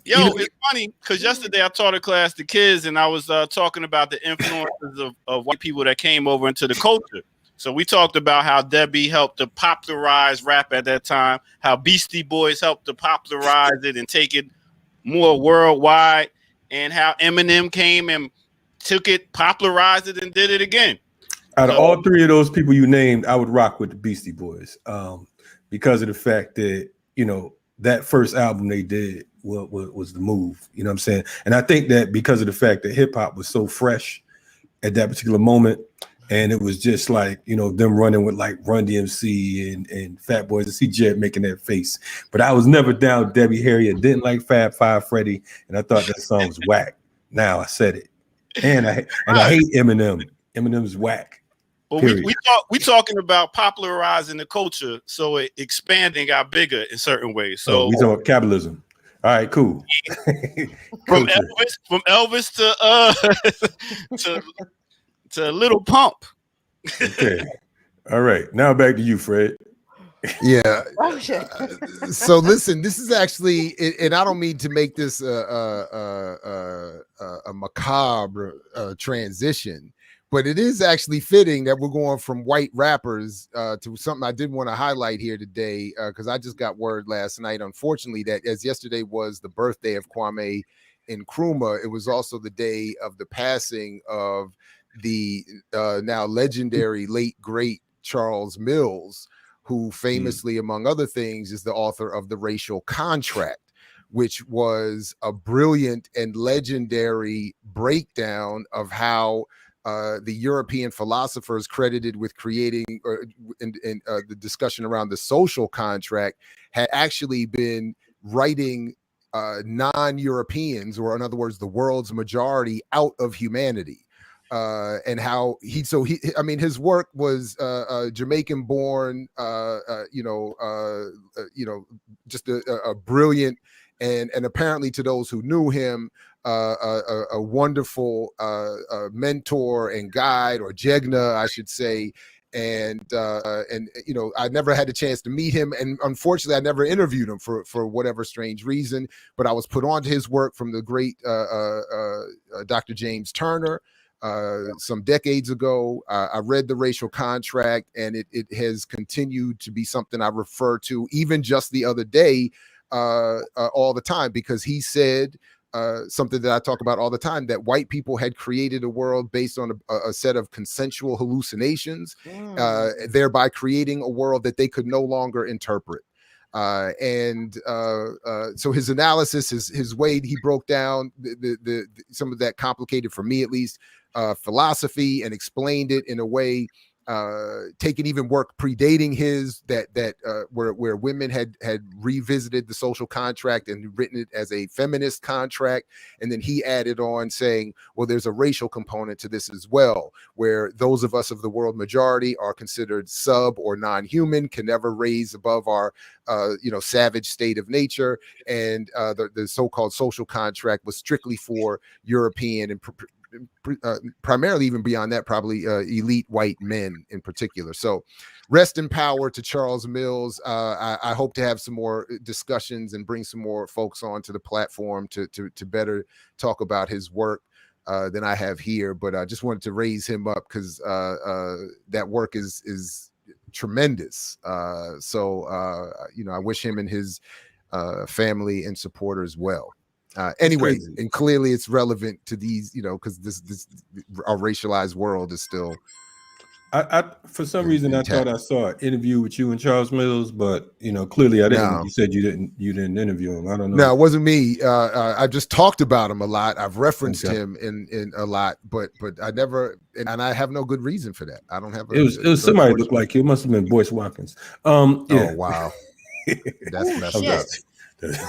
Yo, it's funny because yesterday I taught a class to kids, and I was talking about the influences of white people that came over into the culture. So we talked about how Debbie helped to popularize rap at that time, how Beastie Boys helped to popularize it and take it more worldwide, and how Eminem came and took it, popularized it, and did it again. Out of all 3 of those people you named, I would rock with the Beastie Boys, because of the fact that, you know, that first album they did was the move. You know what I'm saying? And I think that because of the fact that hip hop was so fresh at that particular moment, and it was just like, you know, them running with like Run DMC and Fat Boys, and see Jet making that face. But I was never down with Debbie Harry. I didn't like Fab Five Freddy, and I thought that song was whack. Now I said it, and I hate Eminem. Eminem's whack. But we talking about popularizing the culture, so it expanding got bigger in certain ways. So we talking about capitalism. All right, cool. From Elvis to Little Pump. Okay. All right. Now back to you, Fred. Yeah. So listen, this is actually, and I don't mean to make this a macabre transition, But it is actually fitting that we're going from white rappers to something I did want to highlight here today, because I just got word last night, unfortunately, that as yesterday was the birthday of Kwame Nkrumah, it was also the day of the passing of the now legendary late great Charles Mills, who famously, among other things, is the author of The Racial Contract, which was a brilliant and legendary breakdown of how the European philosophers credited with creating the discussion around the social contract had actually been writing non-Europeans, or in other words, the world's majority, out of humanity. And how his work was Jamaican born, just a brilliant and apparently to those who knew him, a wonderful mentor and guide, or Jegna, I should say. And I never had a chance to meet him, and unfortunately I never interviewed him for whatever strange reason, but I was put onto his work from the great Dr. James Turner some decades ago. I read The Racial Contract, and it has continued to be something I refer to even just the other day all the time, because he said something that I talk about all the time, that white people had created a world based on a set of consensual hallucinations, thereby creating a world that they could no longer interpret. So his analysis, his way he broke down the some of that complicated, for me at least, philosophy, and explained it in a way, taking even work predating his, where women had revisited the social contract and written it as a feminist contract, and then he added on saying, well, there's a racial component to this as well, where those of us of the world majority are considered sub or non-human, can never raise above our savage state of nature, and the so-called social contract was strictly for European and primarily, even beyond that, probably elite white men in particular. So rest in power to Charles Mills. I hope to have some more discussions and bring some more folks onto the platform to better talk about his work than I have here. But I just wanted to raise him up because that work is tremendous. I wish him and his family and supporters well. Anyway, and clearly it's relevant to these, because this our racialized world is still. I for some reason I thought I saw an interview with you and Charles Mills, but clearly I didn't. No. You said you didn't interview him. I don't know. No, it wasn't me. I've just talked about him a lot. I've referenced him in a lot, but I never, and I have no good reason for that. I don't have. It was somebody looked like you. It must have been Boyce Watkins. Yeah. Oh wow, that's messed up.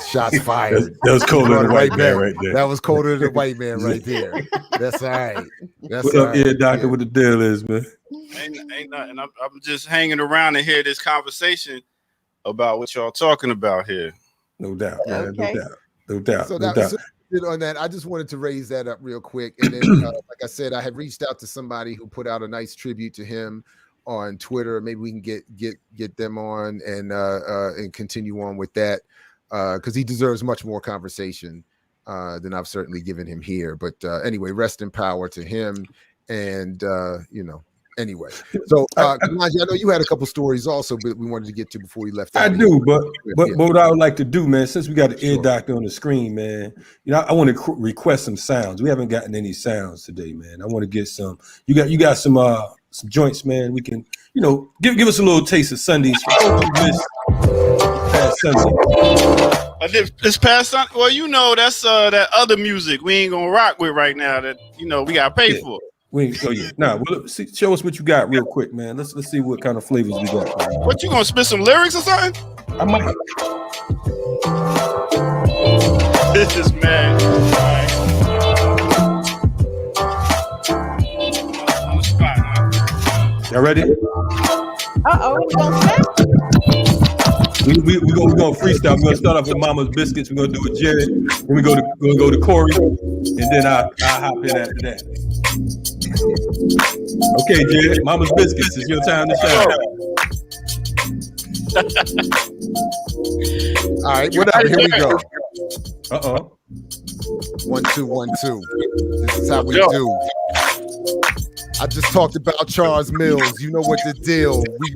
Shots fired. That was colder than a white man right there. That was colder than a white man right there. That's all right. That's what up, doctor? What the deal is, man? Ain't nothing. I'm just hanging around to hear this conversation about what y'all talking about here. No doubt, man. Okay. No doubt. So on that, I just wanted to raise that up real quick, and then, like I said, I had reached out to somebody who put out a nice tribute to him on Twitter. Maybe we can get them on and continue on with that. Because he deserves much more conversation than I've certainly given him here. But anyway, rest in power to him. And, anyway. So, Kamanji, I know you had a couple stories also, but we wanted to get to before we left. I do, but what I would like to do, man, since we got the ear doctor on the screen, man, I want to request some sounds. We haven't gotten any sounds today, man. I want to get some. You got some joints, man. We can, give us a little taste of Sundays. This past Sunday, well, that's that other music we ain't gonna rock with right now. That we gotta pay for. Show us what you got real quick, man. Let's see what kind of flavors we got. What, you gonna spit some lyrics or something? I might. This is mad. On the spot, huh? Y'all ready? We gonna spit? We're gonna freestyle. We're gonna start off with Mama's Biscuits. We're gonna do it, Jared. Then we're gonna go to Corey, and then I'll hop in after that. Okay, Jared. Mama's Biscuits. It's your time to shine. All right, whatever. Here we go. 1 2 1 2. This is how we do. I just talked about Charles Mills. You know what the deal. We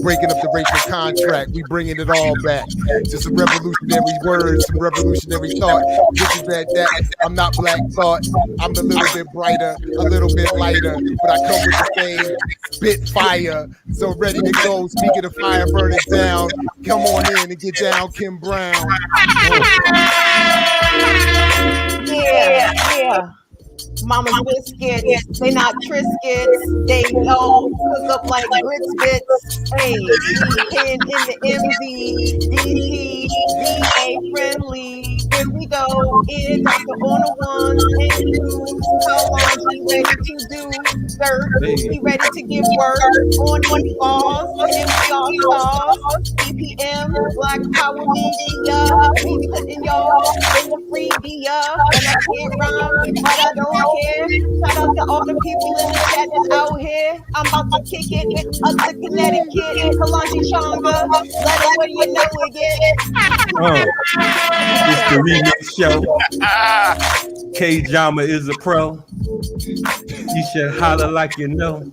breaking up the racial contract. We bringing it all back to some revolutionary words, some revolutionary thought. This is that. I'm not Black Thought. I'm a little bit brighter, a little bit lighter, but I come with the same spit fire. So ready to go. Speaking of fire, burn it down. Come on in and get down, Kim Brown. Yeah. Mama's biscuits, they not Triscuits, they all cook up like grits bits. Hey, pen in the MZ, DC, VA friendly. Here we go, ear doctor on the ones and twos. How long he ready to do? Sir, he ready to give work on these balls. MCR stars, EPM, Black Power Media. We putting y'all in the free dia, and I can't rhyme, but I don't care. Shout out to all the people in the chat that's out here. I'm about to kick it up to Connecticut, Kalonji Chonga. Let it where you know it It's the Remix Show. K Jama is a pro. You should holler like you know.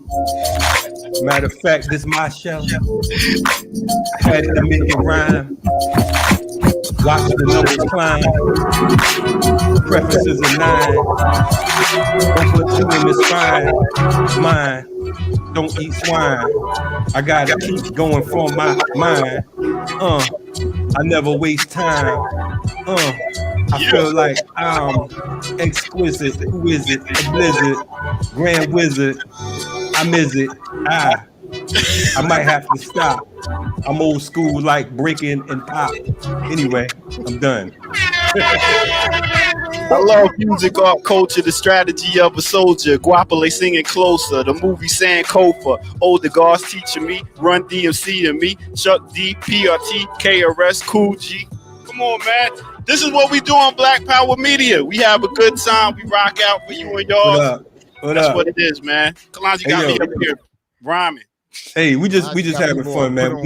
Matter of fact, this my show. I had to make it rhyme. Watch the numbers climb. Preferences are 9. Don't put you in the spine. Mine. Don't eat swine. I gotta keep going for my mind. I never waste time. I feel like I'm exquisite. Who is it? A blizzard. Grand wizard. I'm it. I might have to stop. I'm old school like breaking and pop. Anyway, I'm done. I love music, art, culture, the strategy of a soldier. Guapole singing closer. The movie Sankofa. Older guards teaching me. Run DMC and me. Chuck D, PRT, KRS, Cool G. Come on, man. This is what we do on Black Power Media. We have a good time. We rock out for you and y'all. That's what it is, man. Kalonji got me up here rhyming. Hey, we just having fun, man.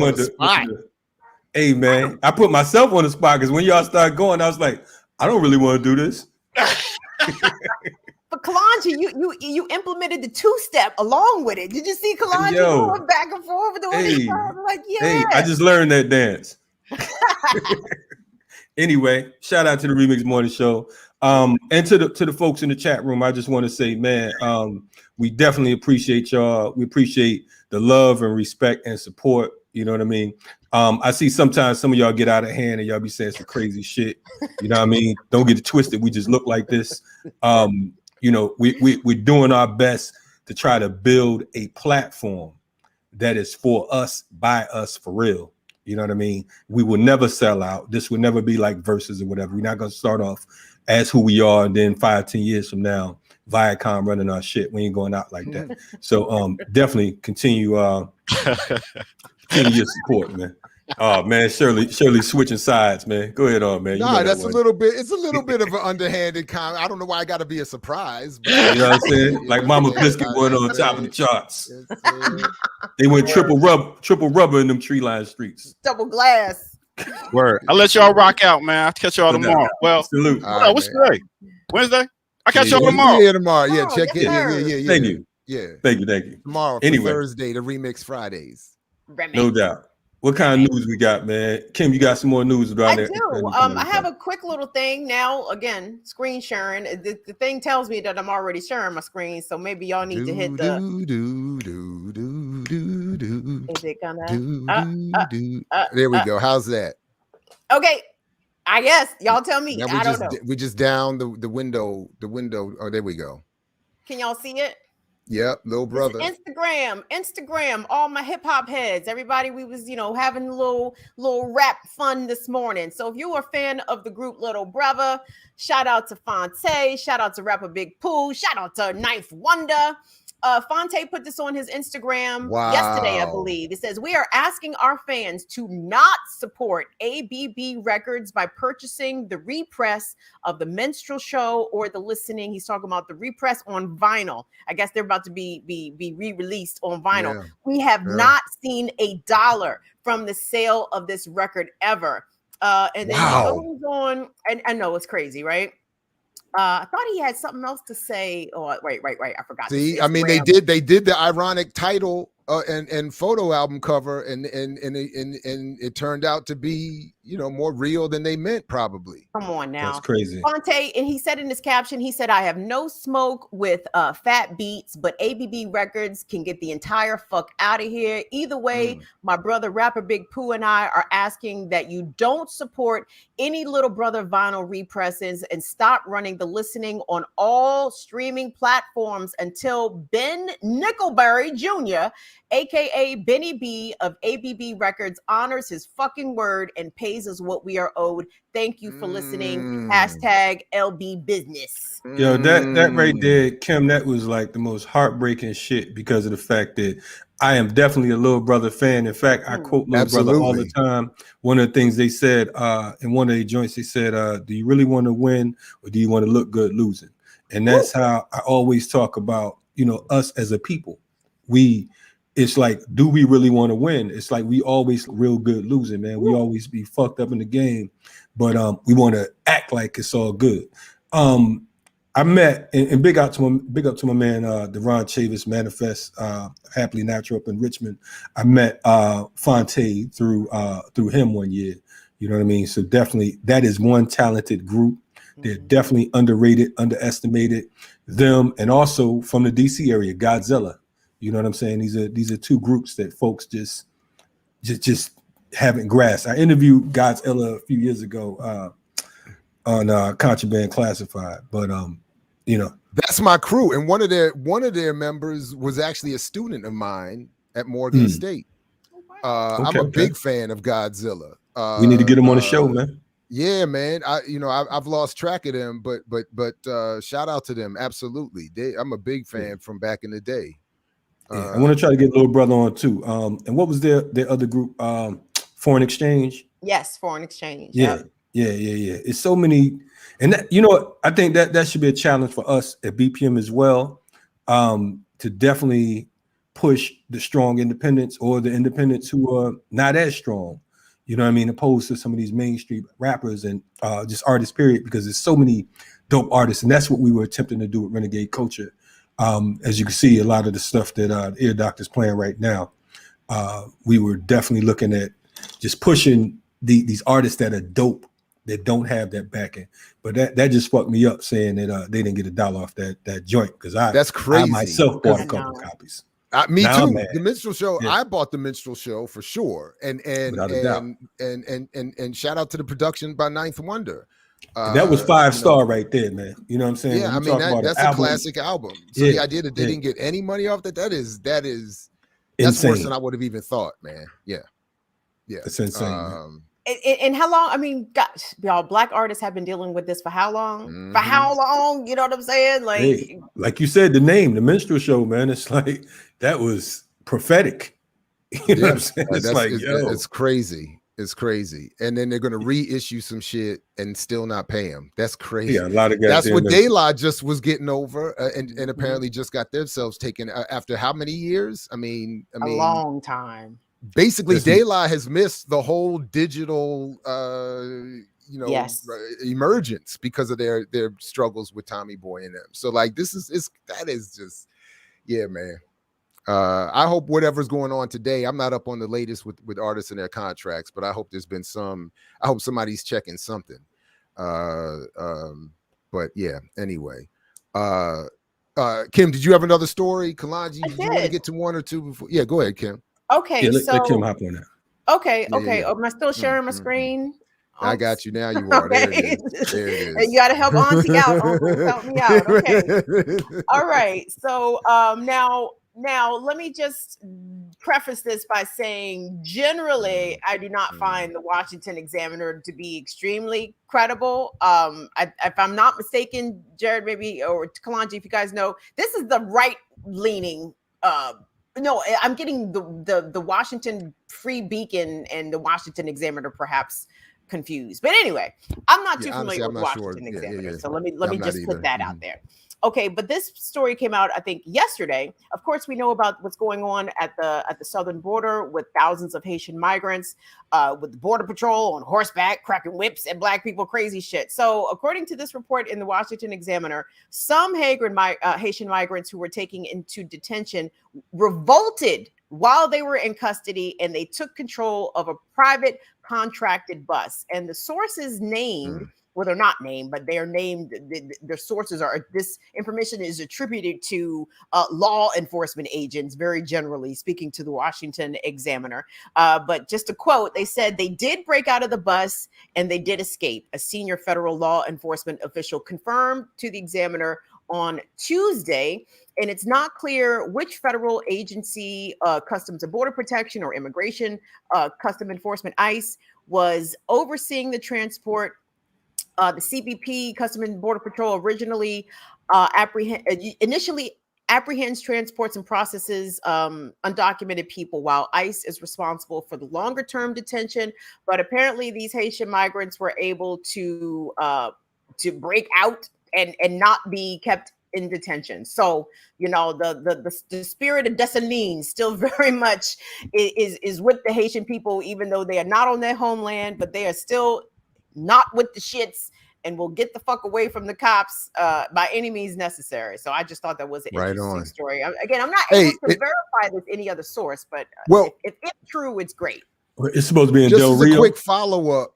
Hey, man, I put myself on the spot because when y'all started going, I was like, I don't really want to do this. But Kalonji, you implemented the 2-step along with it. Did you see Kalonji going back and forth doing this? Like, yeah. Hey, I just learned that dance. Anyway, shout out to the Remix Morning Show. And to the folks in the chat room, I just want to say, man, we definitely appreciate y'all. We appreciate the love and respect and support. You know what I mean? I see sometimes some of y'all get out of hand and y'all be saying some crazy shit. You know what I mean? Don't get it twisted. We just look like this. You know, we're doing our best to try to build a platform that is for us, by us, for real. You know what I mean? We will never sell out. This will never be like Versus or whatever. We're not going to start off as who we are, and then 5-10 years from now, Viacom running our shit. We ain't going out like that. So definitely continue your support, man. Oh man, Shirley switching sides, man. Go ahead on, man. Nah, that's a little bit. It's a little bit of an underhanded comment. I don't know why I got to be a surprise. But, you know what I'm saying? Like Mama Biscuit went on top of the charts. They went triple rubber in them tree line streets. Double glass. Word. I'll let y'all rock out, man. I'll catch y'all tomorrow. Well, salute. What's today? Wednesday? I'll catch y'all tomorrow. Yeah, tomorrow. Yeah, check in. Yeah. Thank you. Yeah. Thank you. Tomorrow, anyway. Thursday, the Remix Fridays. No doubt. What kind of news we got, man? Kim, you got some more news about that? I do. I have a quick little thing now. Again, screen sharing. The thing tells me that I'm already sharing my screen, so maybe y'all need to hit the. Is it gonna? There we go. How's that? Okay. I guess y'all tell me. I don't know. We just down the window. The window. Oh, there we go. Can y'all see it? Yep, little brother. Instagram, all my hip hop heads, everybody. We was, having a little rap fun this morning. So if you are a fan of the group Little Brother, shout out to Fonte, shout out to Rapper Big Pooh, shout out to Ninth Wonder. Fonte put this on his Instagram yesterday, I believe. It says, we are asking our fans to not support ABB Records by purchasing the repress of the minstrel show or the listening. He's talking about the repress on vinyl. I guess they're about to be re-released on vinyl. Yeah. We have not seen $1 from the sale of this record ever. And then he goes on, and I know it's crazy, right? I thought he had something else to say. Oh, right. I forgot. See, I mean, they did the ironic title and photo album cover, and it turned out to be, you know, more real than they meant, probably. Come on now. That's crazy. Fonte, and he said in his caption, he said, I have no smoke with Fat Beats, but ABB Records can get the entire fuck out of here. Either way, my brother rapper Big Pooh and I are asking that you don't support any Little Brother vinyl represses and stop running the listening on all streaming platforms until Ben Nickelberry Jr., aka Benny B of ABB Records, honors his fucking word and pays us what we are owed. Thank you for listening. Hashtag LB business. Yo, that right there, Kim, that was like the most heartbreaking shit because of the fact that I am definitely a Little Brother fan. In fact, I quote Little Brother all the time. One of the things they said in one of their joints, they said, do you really want to win or do you want to look good losing? And that's how I always talk about, you know, us as a people. It's like, do we really want to win? It's like we always real good losing, man. We always be fucked up in the game, but we want to act like it's all good. I met and big up to my man Deron Chavis, Manifest Happily Natural up in Richmond. I met Fonte through him one year. You know what I mean? So definitely that is one talented group. They're definitely underrated, underestimated. Them and also from the DC area, Godzilla. You know what I'm saying? These are two groups that folks just haven't grasped. I interviewed Godzilla a few years ago on Contraband Classified, but you know, that's my crew, and one of their members was actually a student of mine at Morgan State. I'm a big fan of Godzilla. We need to get him on the show, man. Yeah, man. I've lost track of them, but shout out to them. Absolutely, I'm a big fan from back in the day. Yeah, I want to try to get Little Brother on too. And what was their other group? Foreign Exchange. Yes, Foreign Exchange. Yeah. It's so many, and that, you know what? I think that should be a challenge for us at BPM as well, to definitely push the strong independents or the independents who are not as strong. You know what I mean? Opposed to some of these mainstream rappers and just artists, period, because there's so many dope artists, and that's what we were attempting to do with Renegade Culture. As you can see, a lot of the stuff that Ear Doctor's playing right now, we were definitely looking at just pushing these artists that are dope, that don't have that backing. But that just fucked me up saying that they didn't get $1 off that joint, because that's crazy. I myself bought a couple copies. Me too. The Minstrel Show, I bought the Minstrel Show for sure, and shout out to the production by Ninth Wonder. That was 5-star right there, man. You know what I'm saying? Yeah, I mean that's a classic album. So the idea that they didn't get any money off that's insane. Worse than I would have even thought, man. Yeah, it's insane. And how long? I mean, gosh, y'all, Black artists have been dealing with this for how long? For how long? You know what I'm saying? Like you said, the name, the Minstrel Show, man. It's like that was prophetic. You know what I'm saying? It's like, it's crazy. It's crazy. And then they're going to reissue some shit and still not pay them. That's crazy. Yeah, a lot of guys. That's what De La just was getting over and apparently just got themselves taken after how many years? I mean, a long time. Basically, De La has missed the whole digital, emergence because of their struggles with Tommy Boy and them. So like, that is just, yeah, man. I hope whatever's going on today, I'm not up on the latest with artists and their contracts, but I hope there's been I hope somebody's checking something. But yeah, anyway. Kim, did you have another story? Kalanji, did you want to get to one or two before? Yeah, go ahead, Kim. Okay, let Kim hop on that. Okay. Yeah. Am I still sharing my screen? I got you now. You are. Okay. There it is. You got to help Auntie out. Help me out. Okay. All right. So now let me just preface this by saying, generally, I do not find the Washington Examiner to be extremely credible. If I'm not mistaken, Jared, maybe, or Kalanji, if you guys know, this is the right-leaning. No, I'm getting the Washington Free Beacon and the Washington Examiner perhaps confused. But anyway, I'm not too familiar with Washington Examiner. So let me just put that out there. Okay, but this story came out, I think, yesterday. Of course, we know about what's going on at the southern border with thousands of Haitian migrants, with the Border Patrol on horseback, cracking whips at Black people, crazy shit. So, according to this report in the Washington Examiner, some Haitian migrants who were taken into detention revolted while they were in custody, and they took control of a private contracted bus. And the sources named, well, they're not named, but they are named. Their sources are, this information is attributed to law enforcement agents, very generally speaking, to the Washington Examiner. But just to quote, they said they did break out of the bus and they did escape. A senior federal law enforcement official confirmed to the Examiner on Tuesday. And it's not clear which federal agency, Customs and Border Protection or Immigration, Custom Enforcement, ICE, was overseeing the transport. The CBP, Customs and Border Patrol, originally initially apprehends, transports, and processes undocumented people, while ICE is responsible for the longer term detention. But apparently these Haitian migrants were able to break out and not be kept in detention. So, you know, the spirit of Dessalines still very much is with the Haitian people, even though they are not on their homeland, but they are still not with the shits and will get the fuck away from the cops by any means necessary. So I just thought that was an interesting story. Again, I'm not able to verify this any other source, but if it's true, it's great. It's supposed to be in just Del as Rio. A quick follow-up.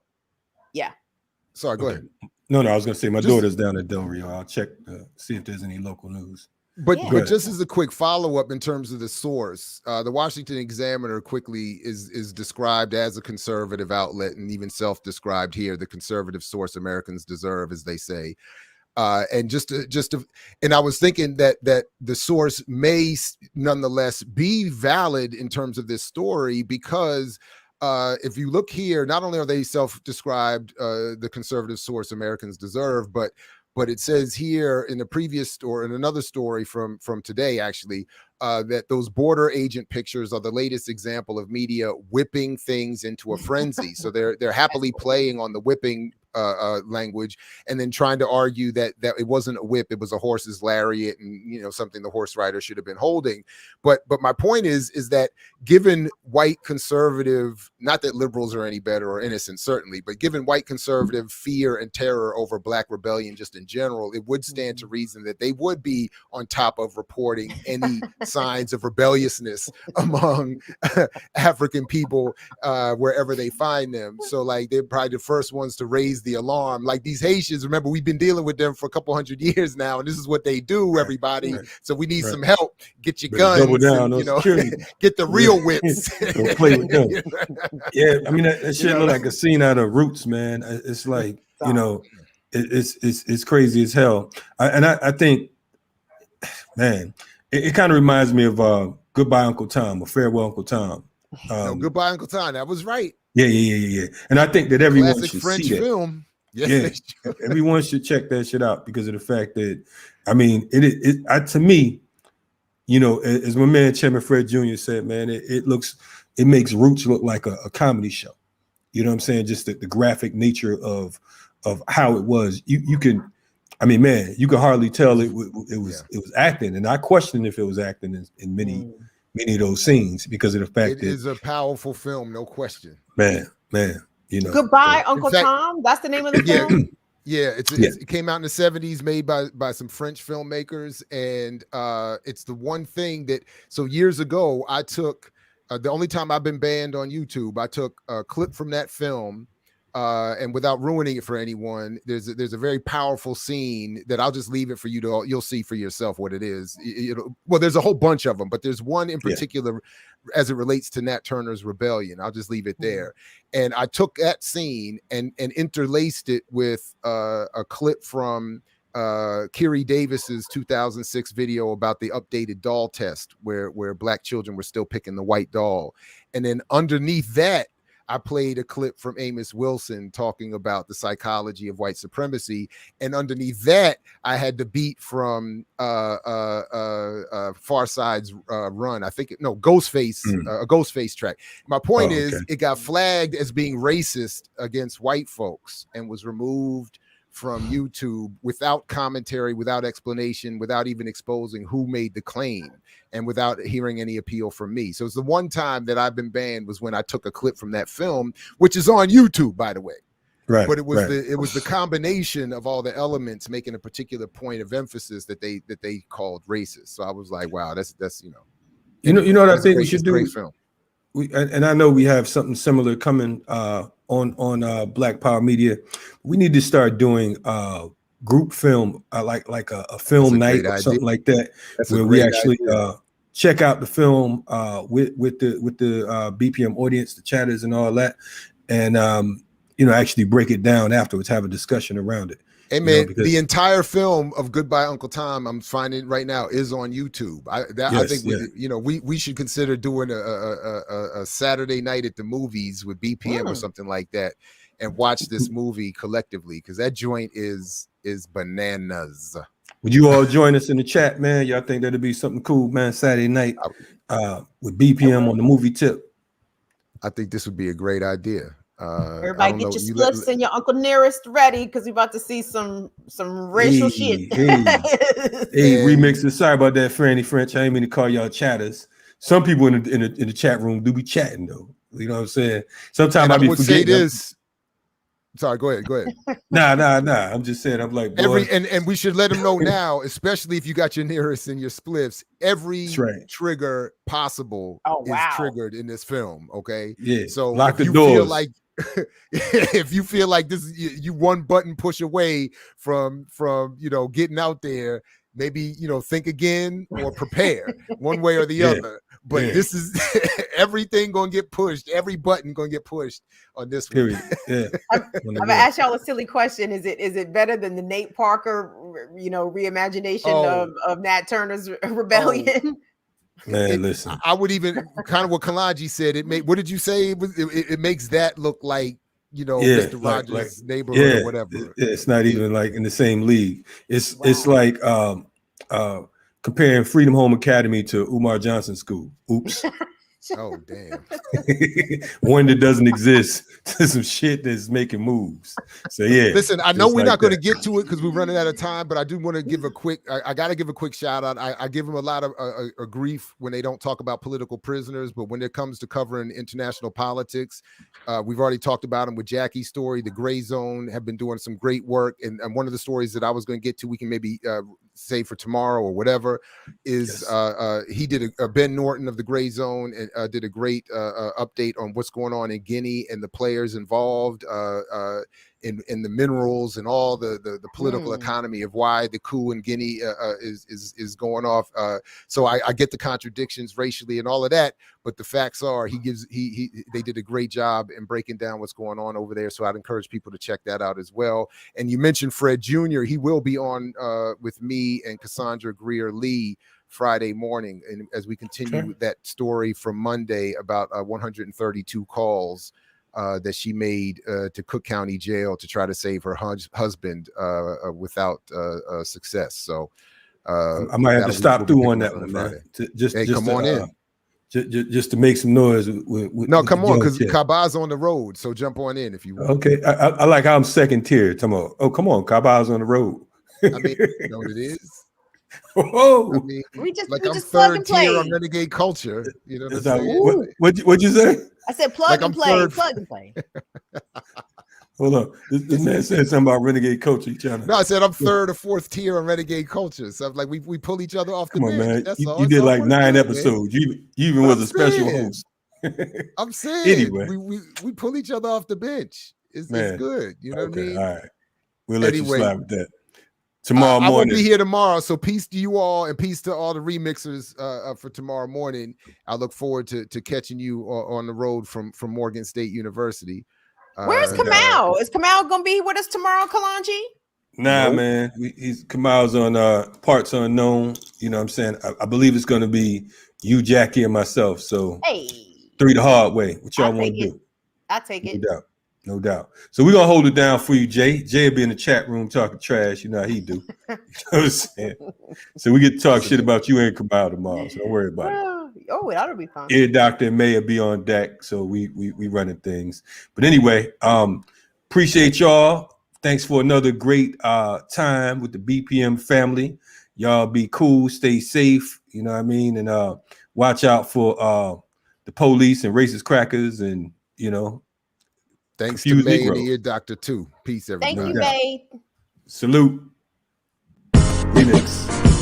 Yeah. Sorry, go ahead. No, I was going to say my daughter's down at Del Rio. I'll check, see if there's any local news. But just as a quick follow-up in terms of the source, the Washington Examiner quickly is described as a conservative outlet, and even self-described here, the conservative source Americans deserve, as they say. And and I was thinking that the source may nonetheless be valid in terms of this story, because if you look here, not only are they self-described, the conservative source Americans deserve, but it says here in the previous or in another story from today, actually, that those border agent pictures are the latest example of media whipping things into a frenzy. So they're happily playing on the whipping language, and then trying to argue that it wasn't a whip, it was a horse's lariat, and something the horse rider should have been holding. But my point is that given white conservative, not that liberals are any better or innocent, certainly, but given white conservative fear and terror over Black rebellion just in general, it would stand to reason that they would be on top of reporting any signs of rebelliousness among African people wherever they find them. So like they're probably the first ones to raise the alarm. Like these Haitians, remember, we've been dealing with them for a couple hundred years now, and this is what they do, everybody. So we need some help. Get your guns, double down, and, get the real whips. Don't play with them. Yeah, I mean that shit look like a scene out of Roots, man. It's like, it's crazy as hell. I think, man, it kind of reminds me of Goodbye Uncle Tom or Farewell Uncle Tom. Goodbye Uncle Tom. That was right. Yeah. And I think that everyone classic should French see that. film. Yes, everyone should check that shit out because of the fact that, I mean, to me, as my man Chairman Fred Jr. said, man, it makes Roots look like a comedy show. You know what I'm saying? Just the graphic nature of how it was. You can, I mean, man, you could hardly tell it was acting, and I question if it was acting in many of those scenes because of the fact that it is a powerful film, no question. Man, Goodbye, Uncle Tom. That's the name of the film. It came out in the 70s, made by some French filmmakers, and it's the one thing that. So years ago, I took the only time I've been banned on YouTube. I took a clip from that film. And without ruining it for anyone, there's a very powerful scene that I'll just leave it for you to, you'll see for yourself what it is. Well, there's a whole bunch of them, but there's one in particular as it relates to Nat Turner's rebellion. I'll just leave it there. And I took that scene and interlaced it with a clip from Kiri Davis's 2006 video about the updated doll test where Black children were still picking the white doll. And then underneath that, I played a clip from Amos Wilson talking about the psychology of white supremacy, and underneath that, I had the beat from Far Side's Run. I think Ghostface, a Ghostface track. My point is, it got flagged as being racist against white folks and was removed from YouTube without commentary, without explanation, without even exposing who made the claim, and without hearing any appeal from me. So it's the one time that I've been banned was when I took a clip from that film, which is on YouTube, by the way. Right. But it was the combination of all the elements making a particular point of emphasis that they called racist. So I was like, wow, that's you know what I think we should do. Great film. And I know we have something similar coming on Black Power Media. We need to start doing group film, like a film night or something like that, where we actually check out the film with the BPM audience, the chatters, and all that, and actually break it down afterwards, have a discussion around it. Hey man, the entire film of Goodbye Uncle Tom, I'm finding right now, is on YouTube. I think we should consider doing a Saturday night at the movies with BPM or something like that, and watch this movie collectively, because that joint is bananas. Would you all join us in the chat, man? Y'all think that'd be something cool, man? Saturday night with BPM on the movie tip. I think this would be a great idea. Everybody get your spliffs and your Uncle Nearest ready, because we're about to see some racial shit. Hey, remixes. Sorry about that, Franny French. I ain't mean to call y'all chatters. Some people in the chat room do be chatting though. You know what I'm saying? Sometimes I be forgetting. Say this. Sorry, go ahead. Nah. I'm just saying. I'm like, boy. And we should let them know now, especially if you got your Nearest and your spliffs. Every trigger possible is triggered in this film. Okay. Yeah. So lock the doors. Feel like, if you feel like this is you one button push away from getting out there, maybe think again or prepare one way or the other. But this is everything gonna get pushed. Every button gonna get pushed on this period. Yeah. I'm gonna ask y'all a silly question. Is it better than the Nate Parker reimagination of Nat Turner's Rebellion? Man, listen. I would even kind of what Kalanji said. What did you say? It makes that look like Mr. Rogers' neighborhood or whatever. It's not even like in the same league. It's like comparing Freedom Home Academy to Umar Johnson School. Oops. Oh damn. One that doesn't exist to some shit that's making moves. So yeah. Listen, I know we're not going to get to it because we're running out of time, but I do want to give a quick. I got to give a quick shout out. I give them a lot of grief when they don't talk about political prisoners, but when it comes to covering international politics, we've already talked about them with Jackie's story. The Gray Zone have been doing some great work, and one of the stories that I was going to get to, we can maybe say for tomorrow or whatever, is he did a Ben Norton of the Gray Zone and did a great update on what's going on in Guinea and the players involved in the minerals and all the political economy of why the coup in Guinea is going off. So I get the contradictions racially and all of that, but the facts are they did a great job in breaking down what's going on over there. So I'd encourage people to check that out as well. And you mentioned Fred Jr. He will be on with me and Cassandra Greer-Lee Friday morning, and as we continue that story from Monday about 132 calls that she made to Cook County Jail to try to save her husband without success. So I might have to stop through on that one, man. Just come on in. Just to make some noise. Come on, because Kaba's on the road, so jump on in if you want. Okay, I like how I'm second tier. Come on, Kaba's on the road. I mean, you know what it is. Oh, I mean, we just I'm just plug and third tier play on Renegade Culture. You know what I'm saying? What'd you say? I said plug and play. Plug and play. Hold on. This man said something about Renegade Culture. No, I said I'm third or fourth tier on Renegade Culture. So I'm like we pull each other off the bench. Man. That's you did like 9 episodes. Man. You even was a special host. I'm saying anyway, we pull each other off the bench. It's good. You know what I mean? All right. We'll let you slide with that. Tomorrow morning. I won't be here tomorrow, so peace to you all and peace to all the remixers for tomorrow morning. I look forward to catching you on the road from Morgan State University. Where's Kamal? Is Kamal gonna be with us tomorrow, Kalanji? Nah, man. Kamal's on parts unknown. You know what I'm saying? I believe it's gonna be you, Jackie, and myself. So 3 the hard way. What y'all want to do? I take it. No doubt. So we're gonna hold it down for you, Jay. Jay will be in the chat room talking trash. You know how he do. You know what I'm saying? So we get to talk shit about you and Kamal tomorrow. So don't worry about it. Oh, that'll be fun. Ear Doctor and May will be on deck. So we running things. But anyway, appreciate y'all. Thanks for another great time with the BPM family. Y'all be cool, stay safe, you know what I mean? And watch out for the police and racist crackers and, you know, thanks to May and the Ear Doctor too. Peace, everybody. Thank you, May. Salute. Remix.